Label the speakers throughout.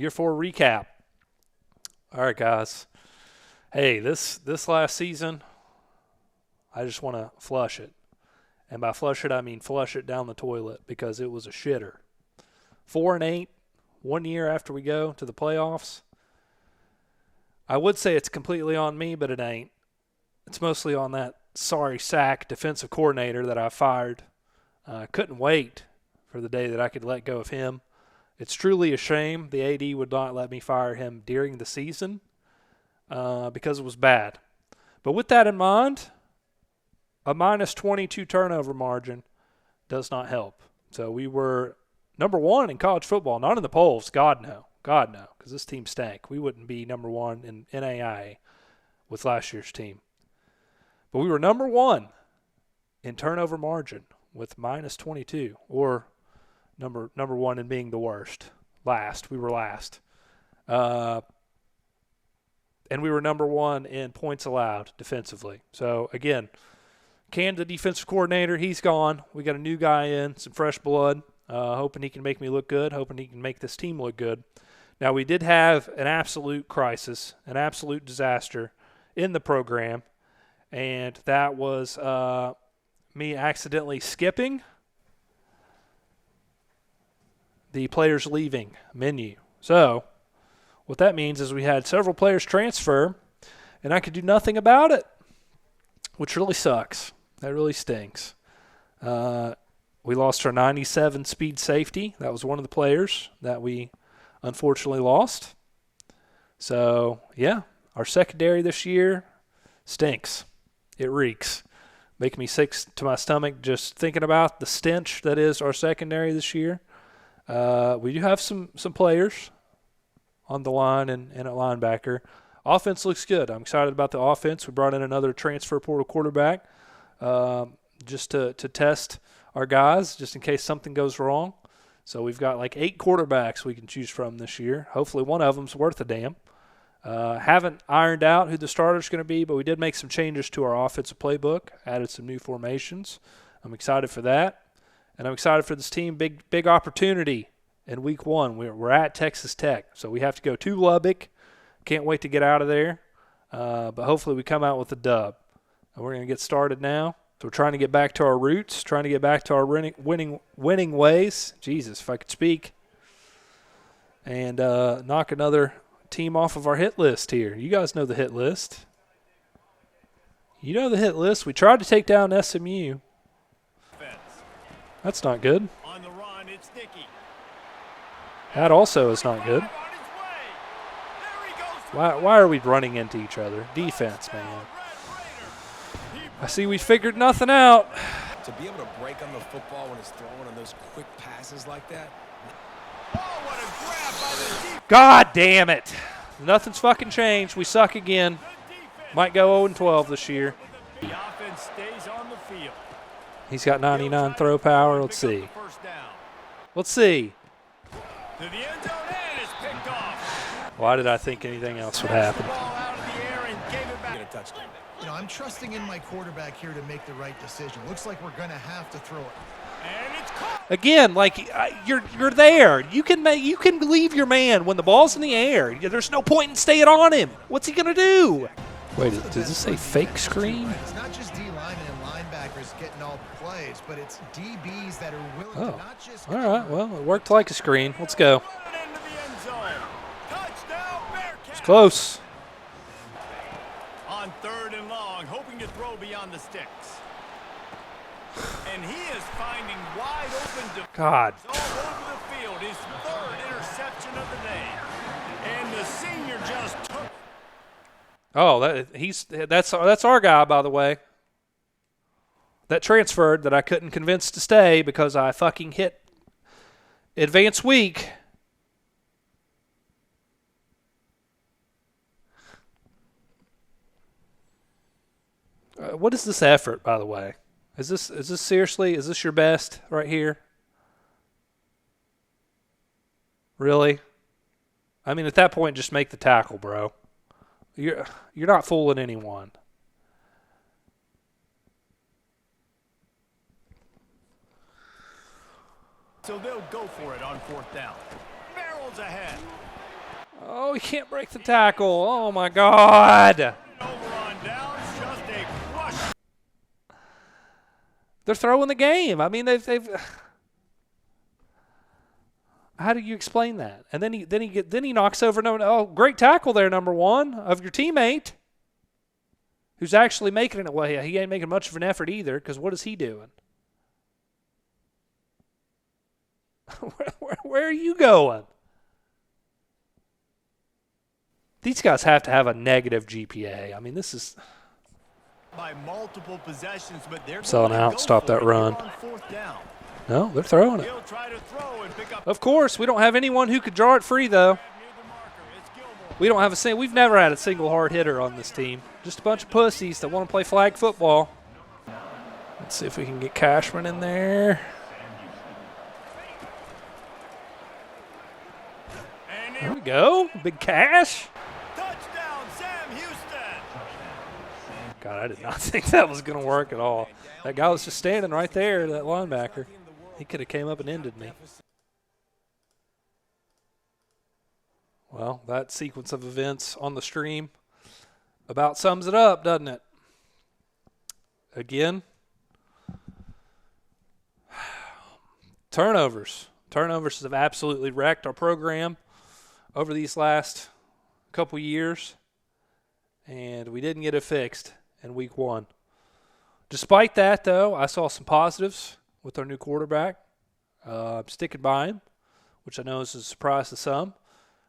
Speaker 1: Year 4 recap. All right, guys. Hey, this last season, I just want to flush it. And by flush it, I mean flush it down the toilet because it was a shitter. 4-8, 1 year after we go to the playoffs. I would say it's completely on me, but it ain't. It's mostly on that sorry sack defensive coordinator that I fired. Couldn't wait for the day that I could let go of him. It's truly a shame the AD would not let me fire him during the season because it was bad. But with that in mind, a minus 22 turnover margin does not help. So we were number 1 in college football, not in the polls. God no, because this team stank. We wouldn't be number 1 in NAIA with last year's team. But we were number 1 in turnover margin with minus 22, or number 1 in being the worst. We were last. And we were number 1 in points allowed defensively. So, again, the defensive coordinator, he's gone. We got a new guy in, some fresh blood, hoping he can make me look good, hoping he can make this team look good. Now, we did have an absolute crisis, an absolute disaster in the program, and that was me accidentally skipping the players leaving menu. So what that means is we had several players transfer, and I could do nothing about it, which really sucks. That really stinks. We lost our 97 speed safety. That was one of the players that we unfortunately lost. So, yeah, our secondary this year stinks. It reeks. Making me sick to my stomach just thinking about the stench that is our secondary this year. We do have some players on the line and at linebacker. Offense looks good. I'm excited about the offense. We brought in another transfer portal quarterback just to test our guys, just in case something goes wrong. So we've got like 8 quarterbacks we can choose from this year. Hopefully one of them's worth a damn. Haven't ironed out who the starter's going to be, but we did make some changes to our offensive playbook, added some new formations. I'm excited for that. And I'm excited for this team. Big opportunity in week 1. We're at Texas Tech, so we have to go to Lubbock. Can't wait to get out of there. But hopefully we come out with a dub. And we're going to get started now. So we're trying to get back to our roots, trying to get back to our winning ways. Jesus, if I could speak. And knock another team off of our hit list here. You guys know the hit list. You know the hit list. We tried to take down SMU. That's not good.
Speaker 2: On the run, it's Dickey.
Speaker 1: That also is not good. Why are we running into each other? Defense, man. I see we figured nothing out.
Speaker 3: To be able to break on the football when it's thrown on those quick passes like that.
Speaker 2: Oh, what a grab by the defense.
Speaker 1: God damn it. Nothing's fucking changed. We suck again. Might go 0-12 this year.
Speaker 2: The offense stays on the field.
Speaker 1: He's got 99 throw power. Let's see. Let's see.
Speaker 2: To the end zone and it's picked off.
Speaker 1: Why did I think anything else would happen?
Speaker 2: Ball out of the air and gave it back.
Speaker 3: Get a touchdown.
Speaker 4: You know, I'm trusting in my quarterback here to make the right decision. Looks like we're going to have to throw it.
Speaker 2: And it's caught.
Speaker 1: Again, like you're there. You can leave your man when the ball's in the air. There's no point in staying on him. What's he gonna do? Wait, does this say fake screen?
Speaker 4: It's not just D linemen and linebackers getting all the plays, but it's DBs that are willing to not just.
Speaker 1: All right. Well, it worked like a screen. Let's go.
Speaker 2: Into the end zone. Touchdown, Bearcats.
Speaker 1: It's close.
Speaker 2: On 3rd and long, hoping to throw beyond the sticks. And he is finding wide open
Speaker 1: God.
Speaker 2: all over the field. His 3rd interception of the day. And the senior just took.
Speaker 1: Oh, that's our guy, by the way. That transferred that I couldn't convince to stay because I fucking hit advanced week. What is this effort, by the way? Is this seriously? Is this your best right here? Really? I mean, at that point, just make the tackle, bro. You're not fooling anyone.
Speaker 2: So they'll go for it on 4th down. Barrels ahead.
Speaker 1: Oh, he can't break the tackle. Oh, my God.
Speaker 2: Over on downs, just a crush.
Speaker 1: They're throwing the game. I mean, they've how do you explain that? And then he knocks over great tackle there, number one, of your teammate, who's actually making it. Well, he ain't making much of an effort either, because what is he doing? Where are you going? These guys have to have a negative GPA. I mean, this is
Speaker 2: By multiple possessions, but they're
Speaker 1: selling
Speaker 2: going to
Speaker 1: out.
Speaker 2: go
Speaker 1: Stop
Speaker 2: for
Speaker 1: that
Speaker 2: it
Speaker 1: run.
Speaker 2: on fourth down.
Speaker 1: No, they're throwing it.
Speaker 2: He'll try to throw and pick up
Speaker 1: Of course, we don't have anyone who could draw it free, though.
Speaker 2: near the marker. It's Gilmore.
Speaker 1: We don't have we've never had a single hard hitter on this team. Just a bunch of pussies that want to play flag football. Let's see if we can get Cashman in there.
Speaker 2: And
Speaker 1: There we go. Big Cash.
Speaker 2: touchdown, Sam Houston.
Speaker 1: God, I did not think that was going to work at all. That guy was just standing right there, that linebacker. He could have came up and ended me. Well, that sequence of events on the stream about sums it up, doesn't it? Again, turnovers. Turnovers have absolutely wrecked our program over these last couple years, and we didn't get it fixed in week one. Despite that, though, I saw some positives with our new quarterback. Sticking by him, which I know is a surprise to some,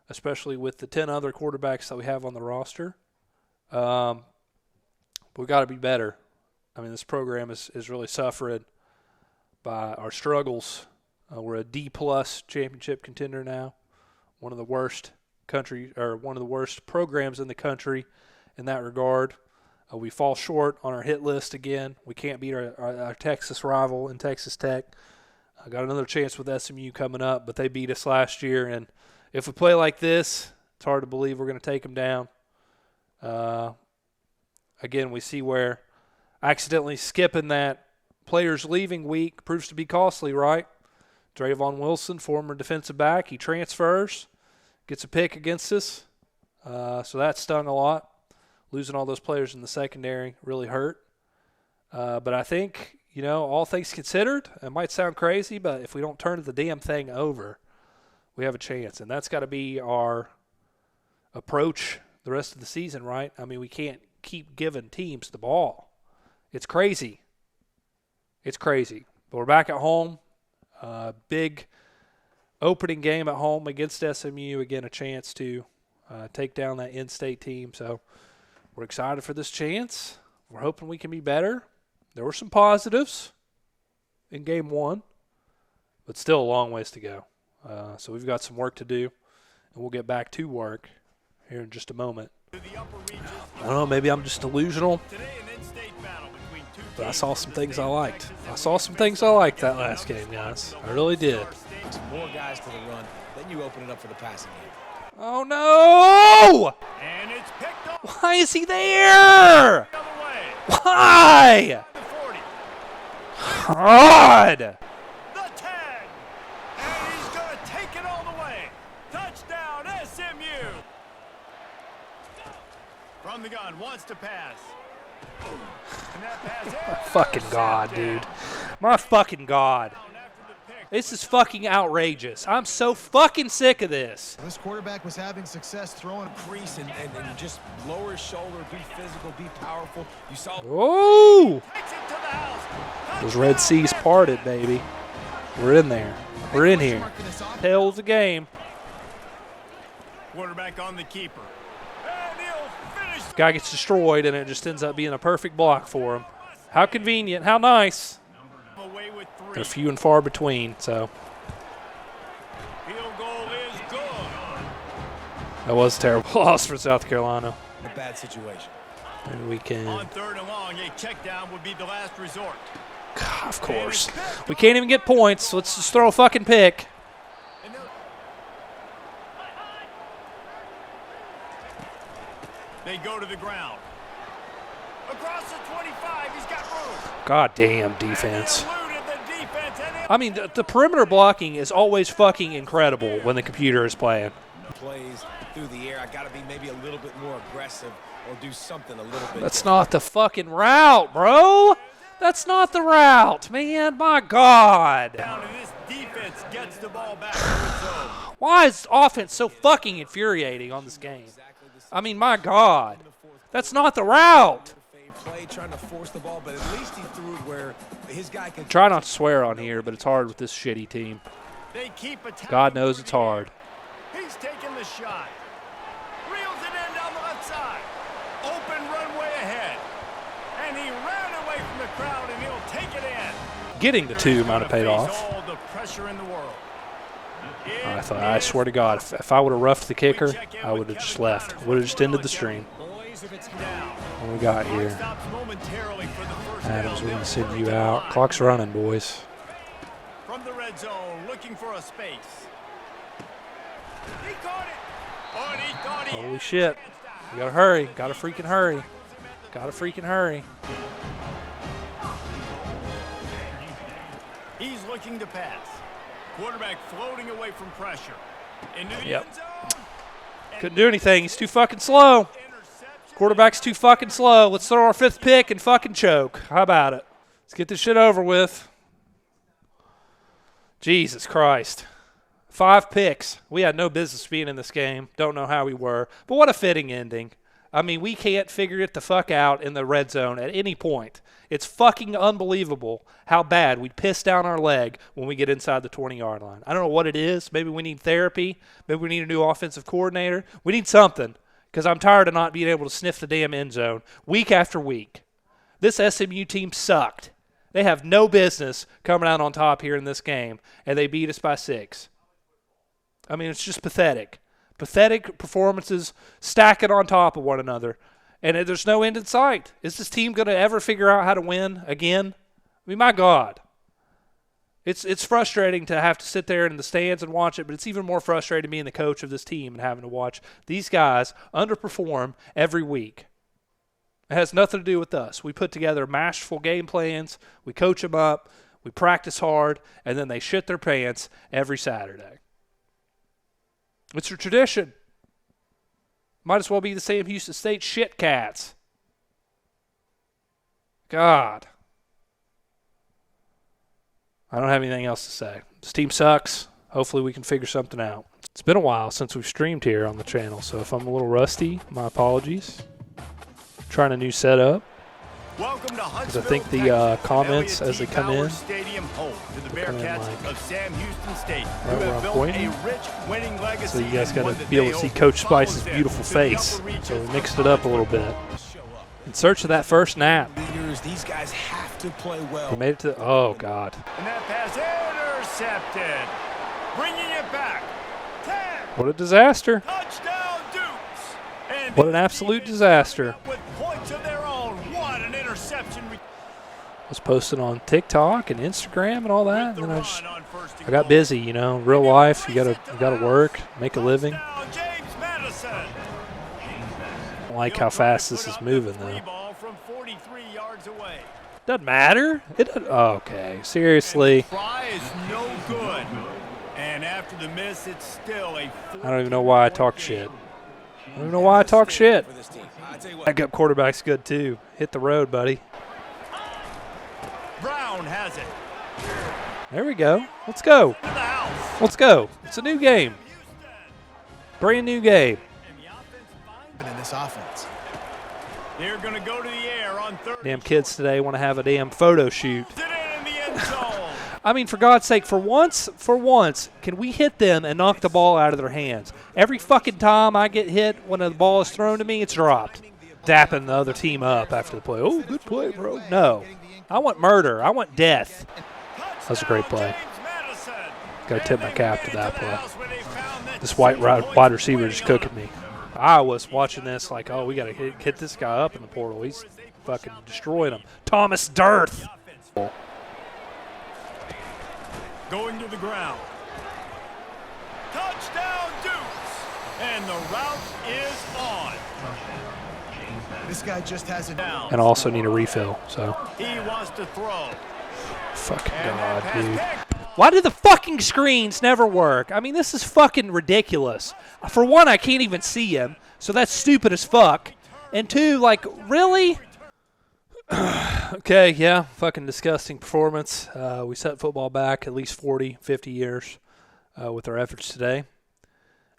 Speaker 1: especially with the 10 other quarterbacks that we have on the roster. But we got to be better. I mean, this program is really suffering by our struggles. We're a D-plus championship contender now, one of the worst programs in the country in that regard. We fall short on our hit list again. We can't beat our Texas rival in Texas Tech. I got another chance with SMU coming up, but they beat us last year. And if we play like this, it's hard to believe we're going to take them down. Again, we see where accidentally skipping that players leaving week proves to be costly, right? Drayvon Wilson, former defensive back, he transfers, gets a pick against us. So that stung a lot. Losing all those players in the secondary really hurt. But I think, all things considered, it might sound crazy, but if we don't turn the damn thing over, we have a chance. And that's got to be our approach the rest of the season, right? I mean, we can't keep giving teams the ball. It's crazy. It's crazy. But we're back at home. Big opening game at home against SMU. Again, a chance to take down that in-state team. So we're excited for this chance. We're hoping we can be better. There were some positives in game one, but still a long ways to go. So we've got some work to do, and we'll get back to work here in just a moment. I don't know, maybe I'm just delusional, but I saw some things I liked. I saw some things I liked that last game, guys. I really did.
Speaker 3: More guys to the run, then you open it up for the passing game.
Speaker 1: Oh, no!
Speaker 2: And it's picked up
Speaker 1: Why is he there?
Speaker 2: the other way.
Speaker 1: Why?
Speaker 2: The 40,
Speaker 1: God!
Speaker 2: the 10, and he's going to take it all the way. Touchdown, SMU. From the gun, wants to pass. And that pass
Speaker 1: Fucking God, dude. My fucking God. This is fucking outrageous. I'm so fucking sick of this.
Speaker 4: This quarterback was having success throwing.
Speaker 3: Crease and just lower his shoulder, be physical, be powerful. You saw
Speaker 1: Oh!
Speaker 2: takes it to the house.
Speaker 1: Those Red Seas parted, baby. We're in there. We're in here. Tails the game.
Speaker 2: Quarterback on the keeper. And he'll finish.
Speaker 1: Guy gets destroyed, and it just ends up being a perfect block for him. How convenient. How nice.
Speaker 2: Away with 3.
Speaker 1: They're few and far between, so
Speaker 2: Field goal is good.
Speaker 1: that was a terrible loss for South Carolina.
Speaker 3: a bad situation.
Speaker 1: Maybe we can.
Speaker 2: On 3rd and long, a check down would be the last resort.
Speaker 1: God, of course. We can't even get points. Let's just throw a fucking pick.
Speaker 2: They go to the ground. Across the 25, he's got room.
Speaker 1: God damn defense.
Speaker 2: And they eluded the defense, and
Speaker 1: I mean, the perimeter blocking is always fucking incredible when the computer is playing.
Speaker 3: plays through the air. I got to be maybe a little bit more aggressive or do something a little bit.
Speaker 1: That's not the fucking route, bro. That's not the route, man. My God.
Speaker 2: Down and this defense gets the ball back to its own.
Speaker 1: Why is offense so fucking infuriating on this game? I mean, my God. That's not the route.
Speaker 3: Play trying to force the ball, but at least he threw it where his guy can
Speaker 1: Try not to swear on here, but it's hard with this shitty team.
Speaker 2: They keep attacking.
Speaker 1: God knows it's hard.
Speaker 2: He's taking the shot. Reels it in down the left side. Open runway ahead. And he ran away from the crowd, and he'll take it in.
Speaker 1: Getting the two might have paid off.
Speaker 2: All the pressure in the world.
Speaker 1: I swear to God, if I would have roughed the kicker, I would have just left. Would have just ended the stream. What we got here? Adams, we're going to send you out. Clock's running, boys.
Speaker 2: From the red zone, looking for a space. He caught it. Oh, and he thought he
Speaker 1: Holy shit. We got to hurry. Got to freaking hurry. Got to freaking hurry.
Speaker 2: He's looking to pass. Quarterback floating away from pressure. Into the
Speaker 1: Yep.
Speaker 2: end zone.
Speaker 1: Couldn't do anything. He's too fucking slow. Quarterback's too fucking slow. Let's throw our fifth pick and fucking choke. How about it? Let's get this shit over with. Jesus Christ. 5 picks. We had no business being in this game. Don't know how we were. But what a fitting ending. I mean, we can't figure it the fuck out in the red zone at any point. It's fucking unbelievable how bad we piss down our leg when we get inside the 20-yard line. I don't know what it is. Maybe we need therapy. Maybe we need a new offensive coordinator. We need something, because I'm tired of not being able to sniff the damn end zone week after week. This SMU team sucked. They have no business coming out on top here in this game, and they beat us by 6. I mean, it's just pathetic. Pathetic performances stacking on top of one another, and there's no end in sight. Is this team going to ever figure out how to win again? I mean, my God. It's frustrating to have to sit there in the stands and watch it, but it's even more frustrating being the coach of this team and having to watch these guys underperform every week. It has nothing to do with us. We put together masterful game plans, we coach them up, we practice hard, and then they shit their pants every Saturday. It's a tradition. Might as well be the Sam Houston State shit cats. God. I don't have anything else to say. This team sucks. Hopefully we can figure something out. It's been a while since we've streamed here on the channel, so if I'm a little rusty, my apologies. Trying a new setup.
Speaker 2: Welcome to
Speaker 1: Because I think the comments as they come in,
Speaker 2: Stadium home to the
Speaker 1: come in
Speaker 2: Bearcats
Speaker 1: like
Speaker 2: of Sam Houston State,
Speaker 1: right
Speaker 2: who
Speaker 1: where
Speaker 2: have
Speaker 1: I'm
Speaker 2: built
Speaker 1: pointing.
Speaker 2: a rich winning legacy.
Speaker 1: So you guys
Speaker 2: and
Speaker 1: got
Speaker 2: one
Speaker 1: to
Speaker 2: that
Speaker 1: be able
Speaker 2: they
Speaker 1: to see
Speaker 2: hope
Speaker 1: Coach
Speaker 2: follows
Speaker 1: Spice's
Speaker 2: them
Speaker 1: beautiful
Speaker 2: to the
Speaker 1: face.
Speaker 2: upper reaches
Speaker 1: So we
Speaker 2: of
Speaker 1: mixed it up a little bit. In search of that first nap.
Speaker 3: These guys have to play well.
Speaker 1: We made it to, oh God.
Speaker 2: And that pass intercepted. Bringing it back. 10.
Speaker 1: What a disaster.
Speaker 2: Touchdown Dukes. And
Speaker 1: What an absolute disaster.
Speaker 2: with points of their own. What an interception.
Speaker 1: I was posting on TikTok and Instagram and all that, and then I got
Speaker 2: busy.
Speaker 1: busy, you know. Real life, you gotta work, make a living.
Speaker 2: James Madison.
Speaker 1: I don't like how fast this is moving though.
Speaker 2: Ball from 43 yards away.
Speaker 1: Doesn't matter. It doesn't, okay, seriously.
Speaker 2: Try is no good. And after the miss, it's still a
Speaker 1: I don't even know why I talk shit. I don't even know why I talk shit. Backup quarterback's good too. Hit the road, buddy.
Speaker 2: Brown has it.
Speaker 1: There we go. Let's go.
Speaker 2: To the house.
Speaker 1: Let's go. It's a new game. Brand new game.
Speaker 4: In this offense.
Speaker 2: They're going to go to the air on third.
Speaker 1: Damn kids today want to have a damn photo shoot.
Speaker 2: It in the end zone.
Speaker 1: I mean, for God's sake, for once, can we hit them and knock the ball out of their hands? Every fucking time I get hit when the ball is thrown to me, it's dropped. Dapping the other team up after the play. Oh, good play, bro. No. I want murder. I want death. That's a great play. Got to tip my cap to that play. This wide receiver just cooking me. I was watching this like, oh, we got to hit this guy up in the portal. He's fucking destroying him. Thomas Dirth.
Speaker 2: Going to the ground. Touchdown Dukes. And the route is on.
Speaker 4: This guy just has it down.
Speaker 1: And also need a refill, so.
Speaker 2: He wants to throw.
Speaker 1: Fucking
Speaker 2: And that
Speaker 1: God,
Speaker 2: pass
Speaker 1: dude.
Speaker 2: picked.
Speaker 1: Why do the fucking screens never work? I mean, this is fucking ridiculous. For one, I can't even see him, so that's stupid as fuck. And two, like, really? Okay, yeah, fucking disgusting performance. We set football back at least 40, 50 years with our efforts today.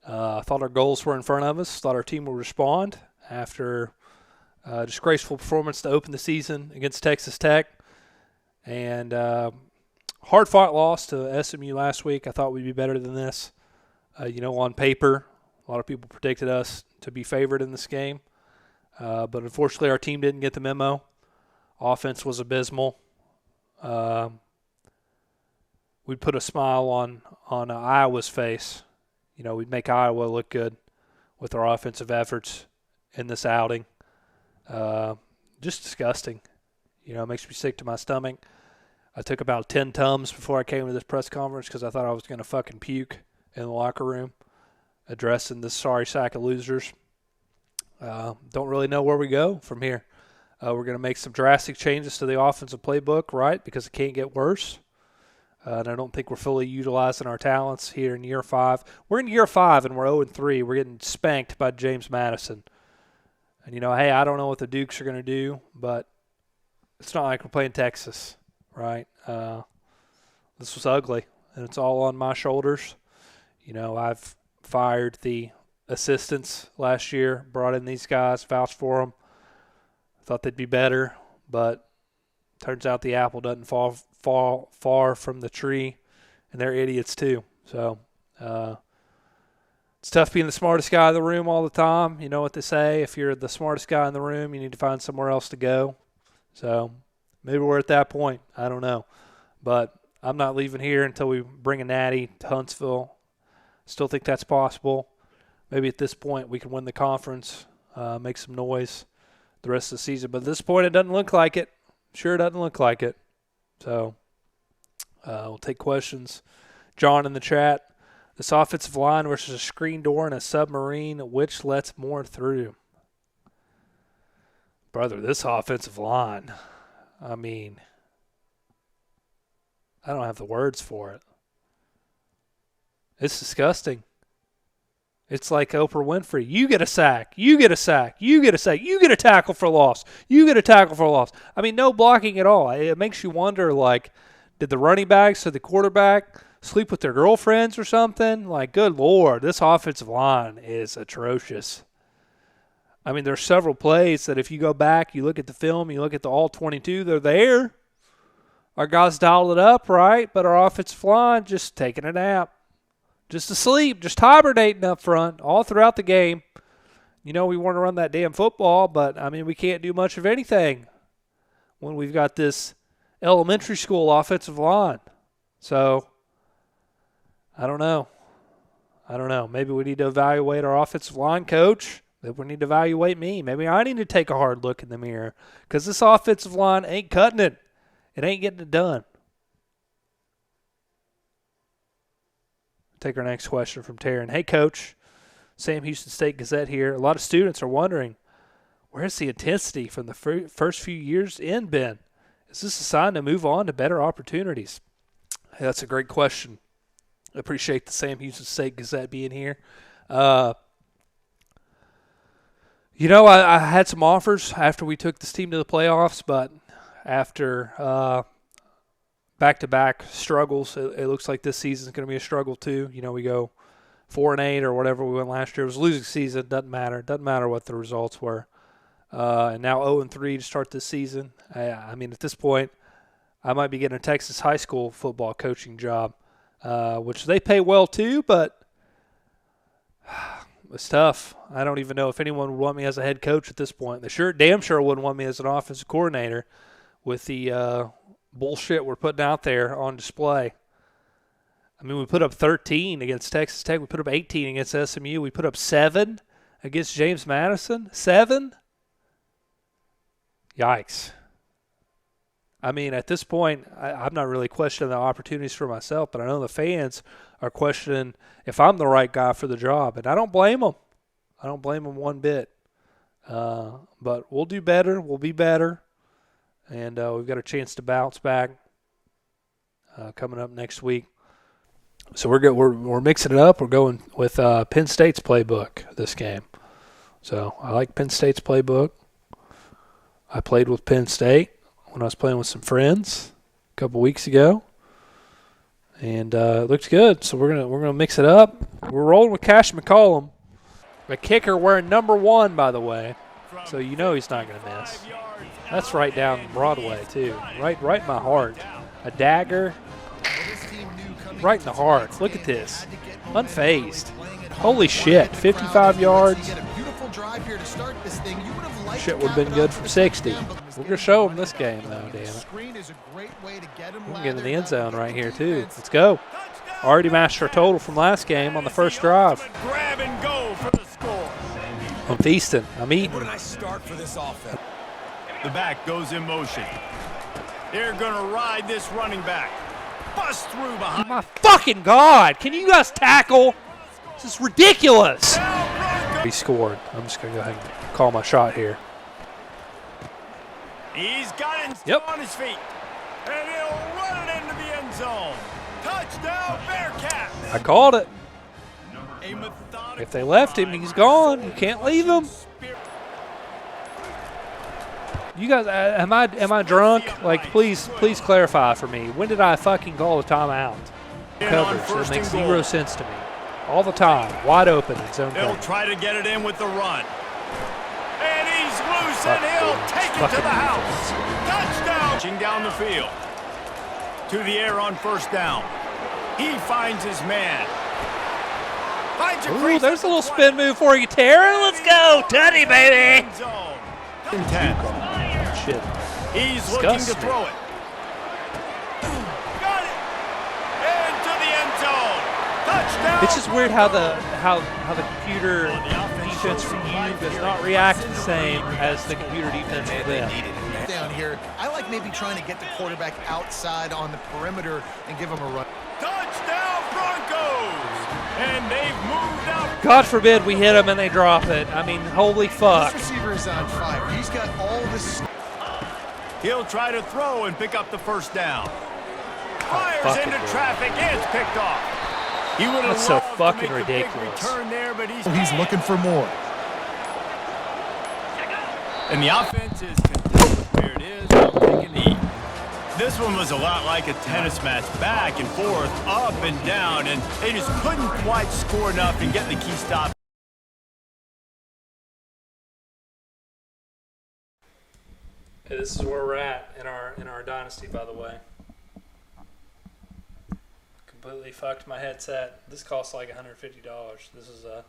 Speaker 1: I thought our goals were in front of us. Thought our team would respond after a disgraceful performance to open the season against Texas Tech. And hard-fought loss to SMU last week. I thought we'd be better than this. On paper, a lot of people predicted us to be favored in this game. But unfortunately, our team didn't get the memo. Offense was abysmal. We'd put a smile on Iowa's face. We'd make Iowa look good with our offensive efforts in this outing. Just disgusting. It makes me sick to my stomach. I took about 10 Tums before I came to this press conference because I thought I was going to fucking puke in the locker room addressing this sorry sack of losers. Don't really know where we go from here. We're going to make some drastic changes to the offensive playbook, right, because it can't get worse. And I don't think we're fully utilizing our talents here in year 5. We're in year 5 and we're 0-3. We're getting spanked by James Madison. And, hey, I don't know what the Dukes are going to do, but it's not like we're playing Texas, right? This was ugly, and it's all on my shoulders. I've fired the assistants last year, brought in these guys, vouched for them. Thought they'd be better, but turns out the apple doesn't fall far from the tree, and they're idiots too. So it's tough being the smartest guy in the room all the time. You know what they say, if you're the smartest guy in the room, you need to find somewhere else to go. So maybe we're at that point. I don't know. But I'm not leaving here until we bring a natty to Huntsville. Still think that's possible. Maybe at this point we can win the conference, make some noise the rest of the season. But at this point, it doesn't look like it. Sure doesn't look like it. So we'll take questions. John in the chat. This offensive line versus a screen door and a submarine, which lets more through? Brother, this offensive line, I mean, I don't have the words for it. It's disgusting. It's like Oprah Winfrey. You get a sack. You get a sack. You get a sack. You get a tackle for loss. You get a tackle for loss. I mean, no blocking at all. It makes you wonder, did the running backs or the quarterback sleep with their girlfriends or something? Good Lord, this offensive line is atrocious. I mean, there's several plays that if you go back, you look at the film, you look at the all 22, they're there. Our guys dialed it up, right? But our offensive line just taking a nap. Just asleep, just hibernating up front all throughout the game. We want to run that damn football, but, we can't do much of anything when we've got this elementary school offensive line. So, I don't know. Maybe we need to evaluate our offensive line coach. Maybe we need to evaluate me. Maybe I need to take a hard look in the mirror because this offensive line ain't cutting it. It ain't getting it done. Take our next question from Taryn. Hey, Coach. Sam Houston State Gazette here. A lot of students are wondering, where's the intensity from the first few years in been? Is this a sign to move on to better opportunities? Hey, that's a great question. I appreciate the Sam Houston State Gazette being here. I had some offers after we took this team to the playoffs, but after back-to-back struggles, it looks like this season is going to be a struggle too. We go 4-8 or whatever we went last year. It was a losing season. Doesn't matter. Doesn't matter what the results were. And now 0-3 to start this season. At this point, I might be getting a Texas high school football coaching job, which they pay well too, but it's tough. I don't even know if anyone would want me as a head coach at this point. They damn sure wouldn't want me as an offensive coordinator with the bullshit we're putting out there on display. We put up 13 against Texas Tech. We put up 18 against SMU. We put up 7 against James Madison. 7? Yikes. At this point, I'm not really questioning the opportunities for myself, but I know the fans are questioning if I'm the right guy for the job, and I don't blame them. I don't blame them one bit. But we'll do better. We'll be better. And we've got a chance to bounce back. coming up next week. So we're mixing it up. We're going with Penn State's playbook this game. So I like Penn State's playbook. I played with Penn State when I was playing with some friends a couple weeks ago, and it looks good. So we're gonna mix it up. We're rolling with Cash McCollum, a kicker wearing number 1, by the way. So you know he's not gonna miss. That's right down Broadway too, right in my heart. A dagger, right in the heart. Look at this, unfazed. Holy shit, 55 yards. Shit would have been good from 60. We're going to show them this game, though, damn it. We can get in the end zone right here, too. Let's go. Already matched our total from last game on the first drive.
Speaker 2: Grab and go for the score.
Speaker 1: I'm feasting. I'm eating.
Speaker 3: What a nice start for this offense.
Speaker 2: The back goes in motion. They're going to ride this running back. Bust through behind.
Speaker 1: My fucking God. Can you guys tackle? This is ridiculous. He scored. I'm just going to go ahead and call my shot here.
Speaker 2: He's got it
Speaker 1: Yep.
Speaker 2: on his feet. And he'll run it into the end zone. Touchdown, Bearcats.
Speaker 1: I called it.
Speaker 2: A methodical
Speaker 1: If they left him, he's gone. You can't leave him. You guys, am I drunk? Like, please clarify for me. When did I fucking call the timeout? Coverage. It makes 0 sense to me. All the time, wide open in zone
Speaker 2: They'll
Speaker 1: coverage.
Speaker 2: try to get it in with the run. And he's loose, and he'll take it to the house. Touchdown! Marching down the field. To the air on first down. He finds his man. Finds a
Speaker 1: Ooh, there's a little spin move for you, Tara. Let's go, Tutty, baby. Shit.
Speaker 2: He's looking to
Speaker 1: Disgusting.
Speaker 2: throw it. Got it. Into the end zone. Touchdown.
Speaker 1: It's just weird how the computer defense for you does not react the same as the computer defense for them.
Speaker 4: Down here, I like maybe trying to get the quarterback outside on the perimeter and give him a run.
Speaker 2: Touchdown Broncos. And they've moved out.
Speaker 1: God forbid we hit them and they drop it. I mean, holy fuck.
Speaker 4: This receiver is on fire. He's got all this.
Speaker 2: He'll try to throw and pick up the first down. Fires
Speaker 1: fucking
Speaker 2: into
Speaker 1: good.
Speaker 2: traffic. It's picked off. He would have
Speaker 1: That's so
Speaker 2: loved to
Speaker 1: fucking
Speaker 2: make a big
Speaker 1: ridiculous.
Speaker 2: return there, but he's
Speaker 4: Looking for more.
Speaker 2: And the offense is content with where it is. They'll take a knee. This one was a lot like a tennis match, back and forth, up and down, and they just couldn't quite score enough and get the key stop.
Speaker 1: Hey, this is where we're at in our dynasty, by the way. Completely fucked my headset. This costs like $150. This is a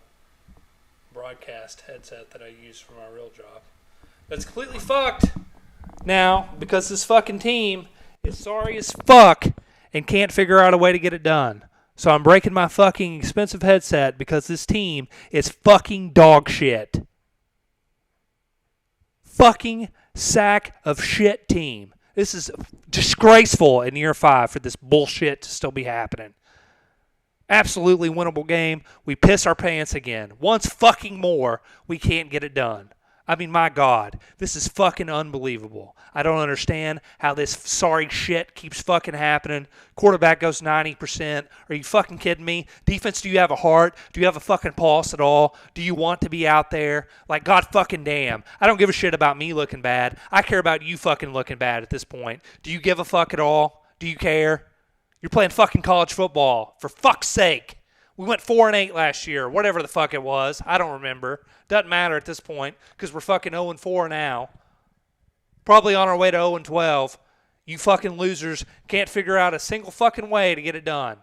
Speaker 1: broadcast headset that I use for my real job. That's completely fucked now because this fucking team is sorry as fuck and can't figure out a way to get it done. So I'm breaking my fucking expensive headset because this team is fucking dog shit. Fucking sack of shit team. This is disgraceful in year 5 for this bullshit to still be happening. Absolutely winnable game. We piss our pants again. Once fucking more, we can't get it done. I mean, my God, this is fucking unbelievable. I don't understand how this sorry shit keeps fucking happening. Quarterback goes 90%. Are you fucking kidding me? Defense, do you have a heart? Do you have a fucking pulse at all? Do you want to be out there? Like, God fucking damn. I don't give a shit about me looking bad. I care about you fucking looking bad at this point. Do you give a fuck at all? Do you care? You're playing fucking college football. For fuck's sake. We went 4-8 last year, whatever the fuck it was. I don't remember. Doesn't matter at this point because we're fucking 0-4 now. Probably on our way to 0-12. You fucking losers can't figure out a single fucking way to get it done.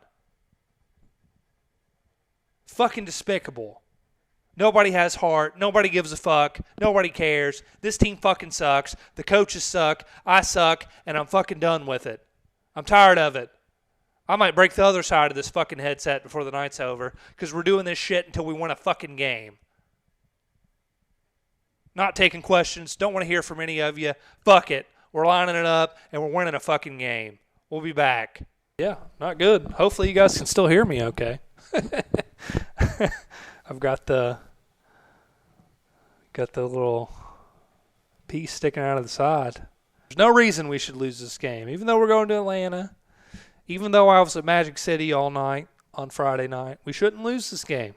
Speaker 1: Fucking despicable. Nobody has heart. Nobody gives a fuck. Nobody cares. This team fucking sucks. The coaches suck. I suck. And I'm fucking done with it. I'm tired of it. I might break the other side of this fucking headset before the night's over because we're doing this shit until we win a fucking game. Not taking questions. Don't want to hear from any of you. Fuck it. We're lining it up, and we're winning a fucking game. We'll be back. Yeah, not good. Hopefully you guys can still hear me okay. I've got the little piece sticking out of the side. There's no reason we should lose this game, even though we're going to Atlanta. Even though I was at Magic City all night on Friday night, we shouldn't lose this game.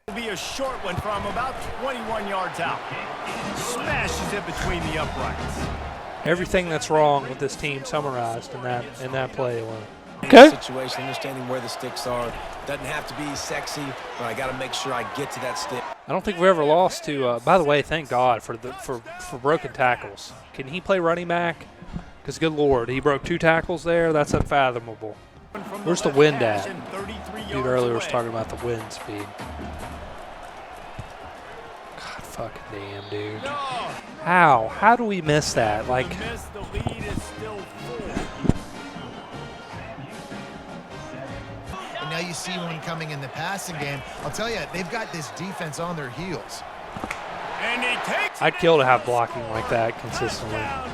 Speaker 2: Will be a short one from about 21 yards out. Smashes it between the uprights.
Speaker 1: Everything that's wrong with this team summarized in that play alone. Okay.
Speaker 3: Situation, understanding where the sticks are. Doesn't have to be sexy, but I got to make sure I get to that stick.
Speaker 1: I don't think we ever lost to. By the way, thank God for broken tackles. Can he play running back? Because good Lord, he broke 2 tackles there. That's unfathomable. Where's the wind at? Dude earlier was talking about the wind speed. God fucking damn, dude. How? How do we miss that? Like.
Speaker 4: Now you see one coming in the passing game. I'll tell you, they've got this defense on their heels.
Speaker 1: I'd kill to have blocking like that consistently. I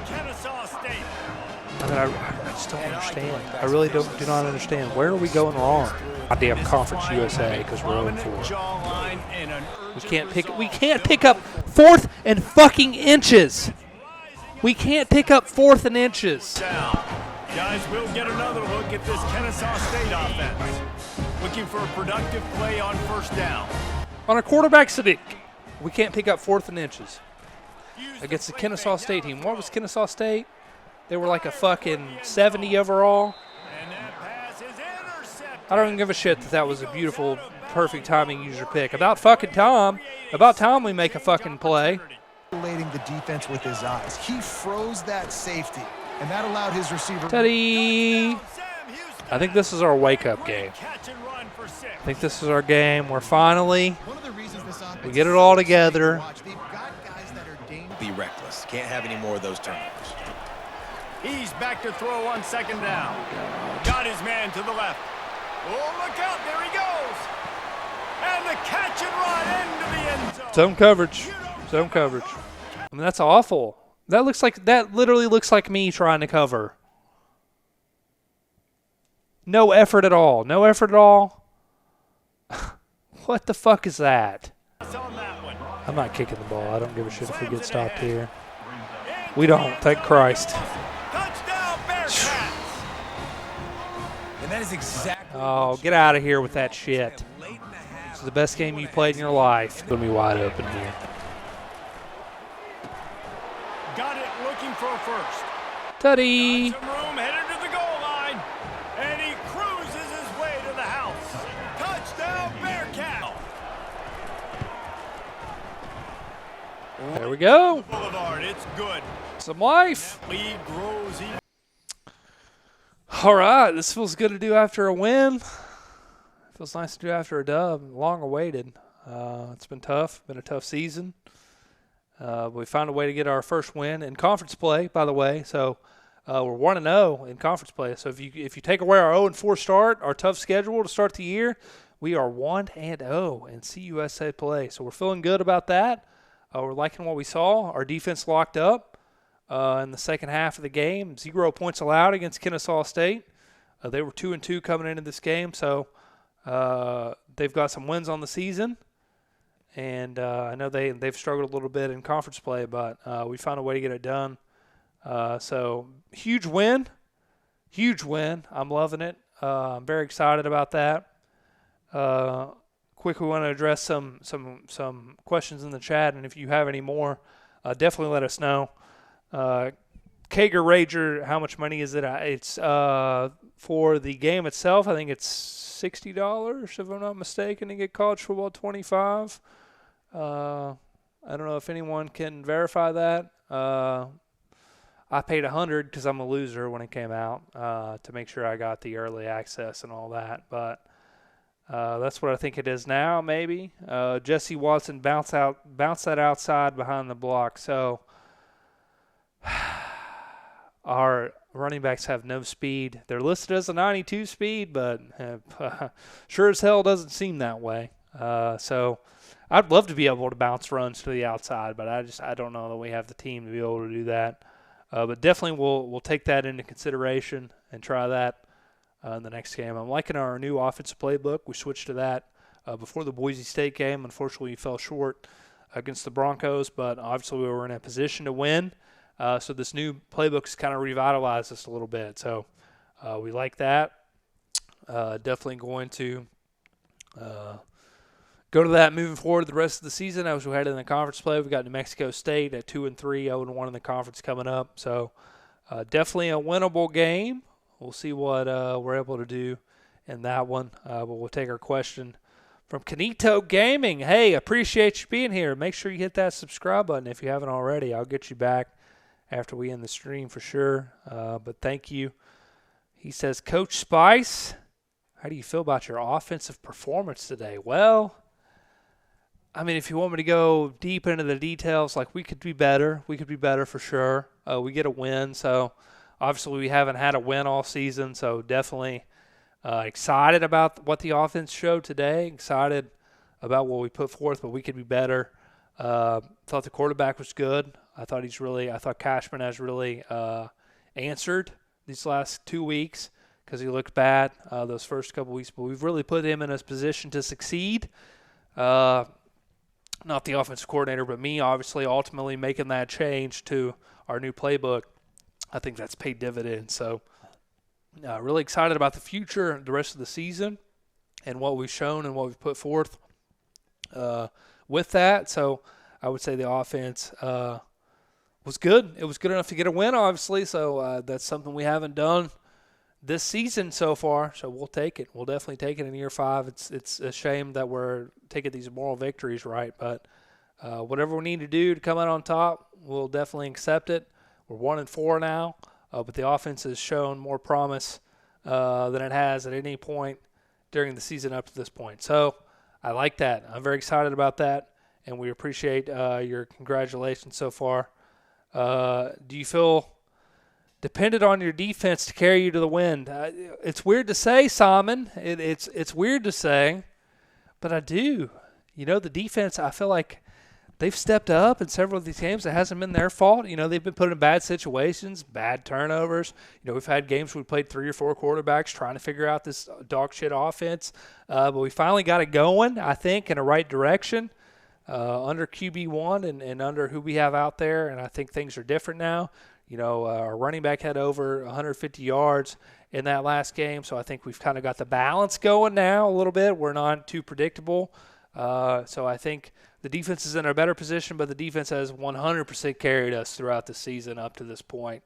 Speaker 1: mean, I just don't understand. I really do not understand. Where are we going wrong? Goddamn Conference USA because we're 0-4. We can't pick up 4th and fucking inches. We can't pick up 4th and inches.
Speaker 2: Guys, we'll get another look at this Kennesaw State offense. Looking for a productive play on first down.
Speaker 1: On a quarterback sneak, we can't pick up 4th and inches against the Kennesaw State team. What was Kennesaw State? They were like a fucking 70 overall.
Speaker 2: And that pass is intercepted.
Speaker 1: I don't even give a shit that was a beautiful, perfect timing user pick. About fucking time. About time we make a fucking play.
Speaker 4: Relating the defense with his eyes. He froze that safety, and that allowed his receiver.
Speaker 1: Teddy. I think this is our wake-up game. I think this is our game where finally we get it all together.
Speaker 3: Be reckless. Can't have any more of those turnovers.
Speaker 2: He's back to throw on 2nd down. Got his man to the left. Oh, look out. There he goes. And the catch and run into the end zone.
Speaker 1: Zone coverage. Zone coverage. I mean, that's awful. That literally looks like me trying to cover. No effort at all. No effort at all. What the fuck is that? I'm not kicking the ball. I don't give a shit if we get stopped here. We don't. Thank Christ.
Speaker 3: And that is exactly.
Speaker 1: Oh, get out of here with that shit. This is the best game you played in your life. It's going to be wide open here.
Speaker 2: Got it, looking for a first.
Speaker 1: Tutty.
Speaker 2: Some room headed to the goal line. And he cruises his way to the house. Touchdown, Bearcat.
Speaker 1: There we go.
Speaker 2: Boulevard, it's good.
Speaker 1: Some life.
Speaker 2: Lead grows.
Speaker 1: All right, this feels good to do after a win. Feels nice to do after a dub. Long awaited. It's been tough. Been a tough season. We found a way to get our first win in conference play, by the way. So we're 1-0 in conference play. So if you take away our 0-4 start, our tough schedule to start the year, we are 1-0 in CUSA play. So we're feeling good about that. We're liking what we saw. Our defense locked up in the second half of the game. 0 points allowed against Kennesaw State. They were 2-2 coming into this game. So they've got some wins on the season. And I know they've struggled a little bit in conference play, but we found a way to get it done. So huge win. I'm loving it. I'm very excited about that. Quick, we want to address some questions in the chat, and if you have any more, definitely let us know. Kager Rager, how much money is it? It's for the game itself. I think it's $60, if I'm not mistaken, to get college football 25. I don't know if anyone can verify that. I paid $100 because I'm a loser when it came out to make sure I got the early access and all that. But that's what I think it is now, maybe. Jesse Watson bounced that outside behind the block. So our running backs have no speed. They're listed as a 92 speed, but sure as hell doesn't seem that way. So I'd love to be able to bounce runs to the outside, but I don't know that we have the team to be able to do that. But definitely we'll take that into consideration and try that in the next game. I'm liking our new offensive playbook. We switched to that before the Boise State game. Unfortunately, we fell short against the Broncos, but obviously we were in a position to win. So this new playbook's kind of revitalized us a little bit. So we like that. Definitely going to go to that moving forward the rest of the season. As we head in the conference play, we've got New Mexico State at 2-3, 0-1 in the conference coming up. So definitely a winnable game. We'll see what we're able to do in that one. But we'll take our question from Canito Gaming. Hey, appreciate you being here. Make sure you hit that subscribe button if you haven't already. I'll get you back after we end the stream for sure. But thank you. He says, Coach Spice, how do you feel about your offensive performance today? Well, I mean, if you want me to go deep into the details, like we could be better. We could be better for sure. We get a win. So obviously we haven't had a win all season. So definitely excited about what the offense showed today. Excited about what we put forth, but we could be better. Thought the quarterback was good. I thought Cashman has really answered these last 2 weeks because he looked bad those first couple weeks. But we've really put him in a position to succeed. Not the offensive coordinator, but me, obviously, ultimately making that change to our new playbook. I think that's paid dividends. So really excited about the future, the rest of the season, and what we've shown and what we've put forth with that. So I would say the offense was good. It was good enough to get a win, obviously. So that's something we haven't done this season so far. So we'll take it. We'll definitely take it in year 5. It's a shame that we're taking these moral victories, right? But whatever we need to do to come out on top, we'll definitely accept it. We're 1-4 now, but the offense has shown more promise than it has at any point during the season up to this point. So I like that. I'm very excited about that, and we appreciate your congratulations so far. Do you feel dependent on your defense to carry you to the win? It's weird to say, Simon. It's weird to say, but I do. You know, the defense, I feel like they've stepped up in several of these games. It hasn't been their fault. You know, they've been put in bad situations, bad turnovers. You know, we've had games where we played 3 or 4 quarterbacks trying to figure out this dog shit offense. But we finally got it going, I think, in the right direction under QB1 and under who we have out there. And I think things are different now. You know, our running back had over 150 yards in that last game. So I think we've kind of got the balance going now a little bit. We're not too predictable. So I think the defense is in a better position, but the defense has 100% carried us throughout the season up to this point.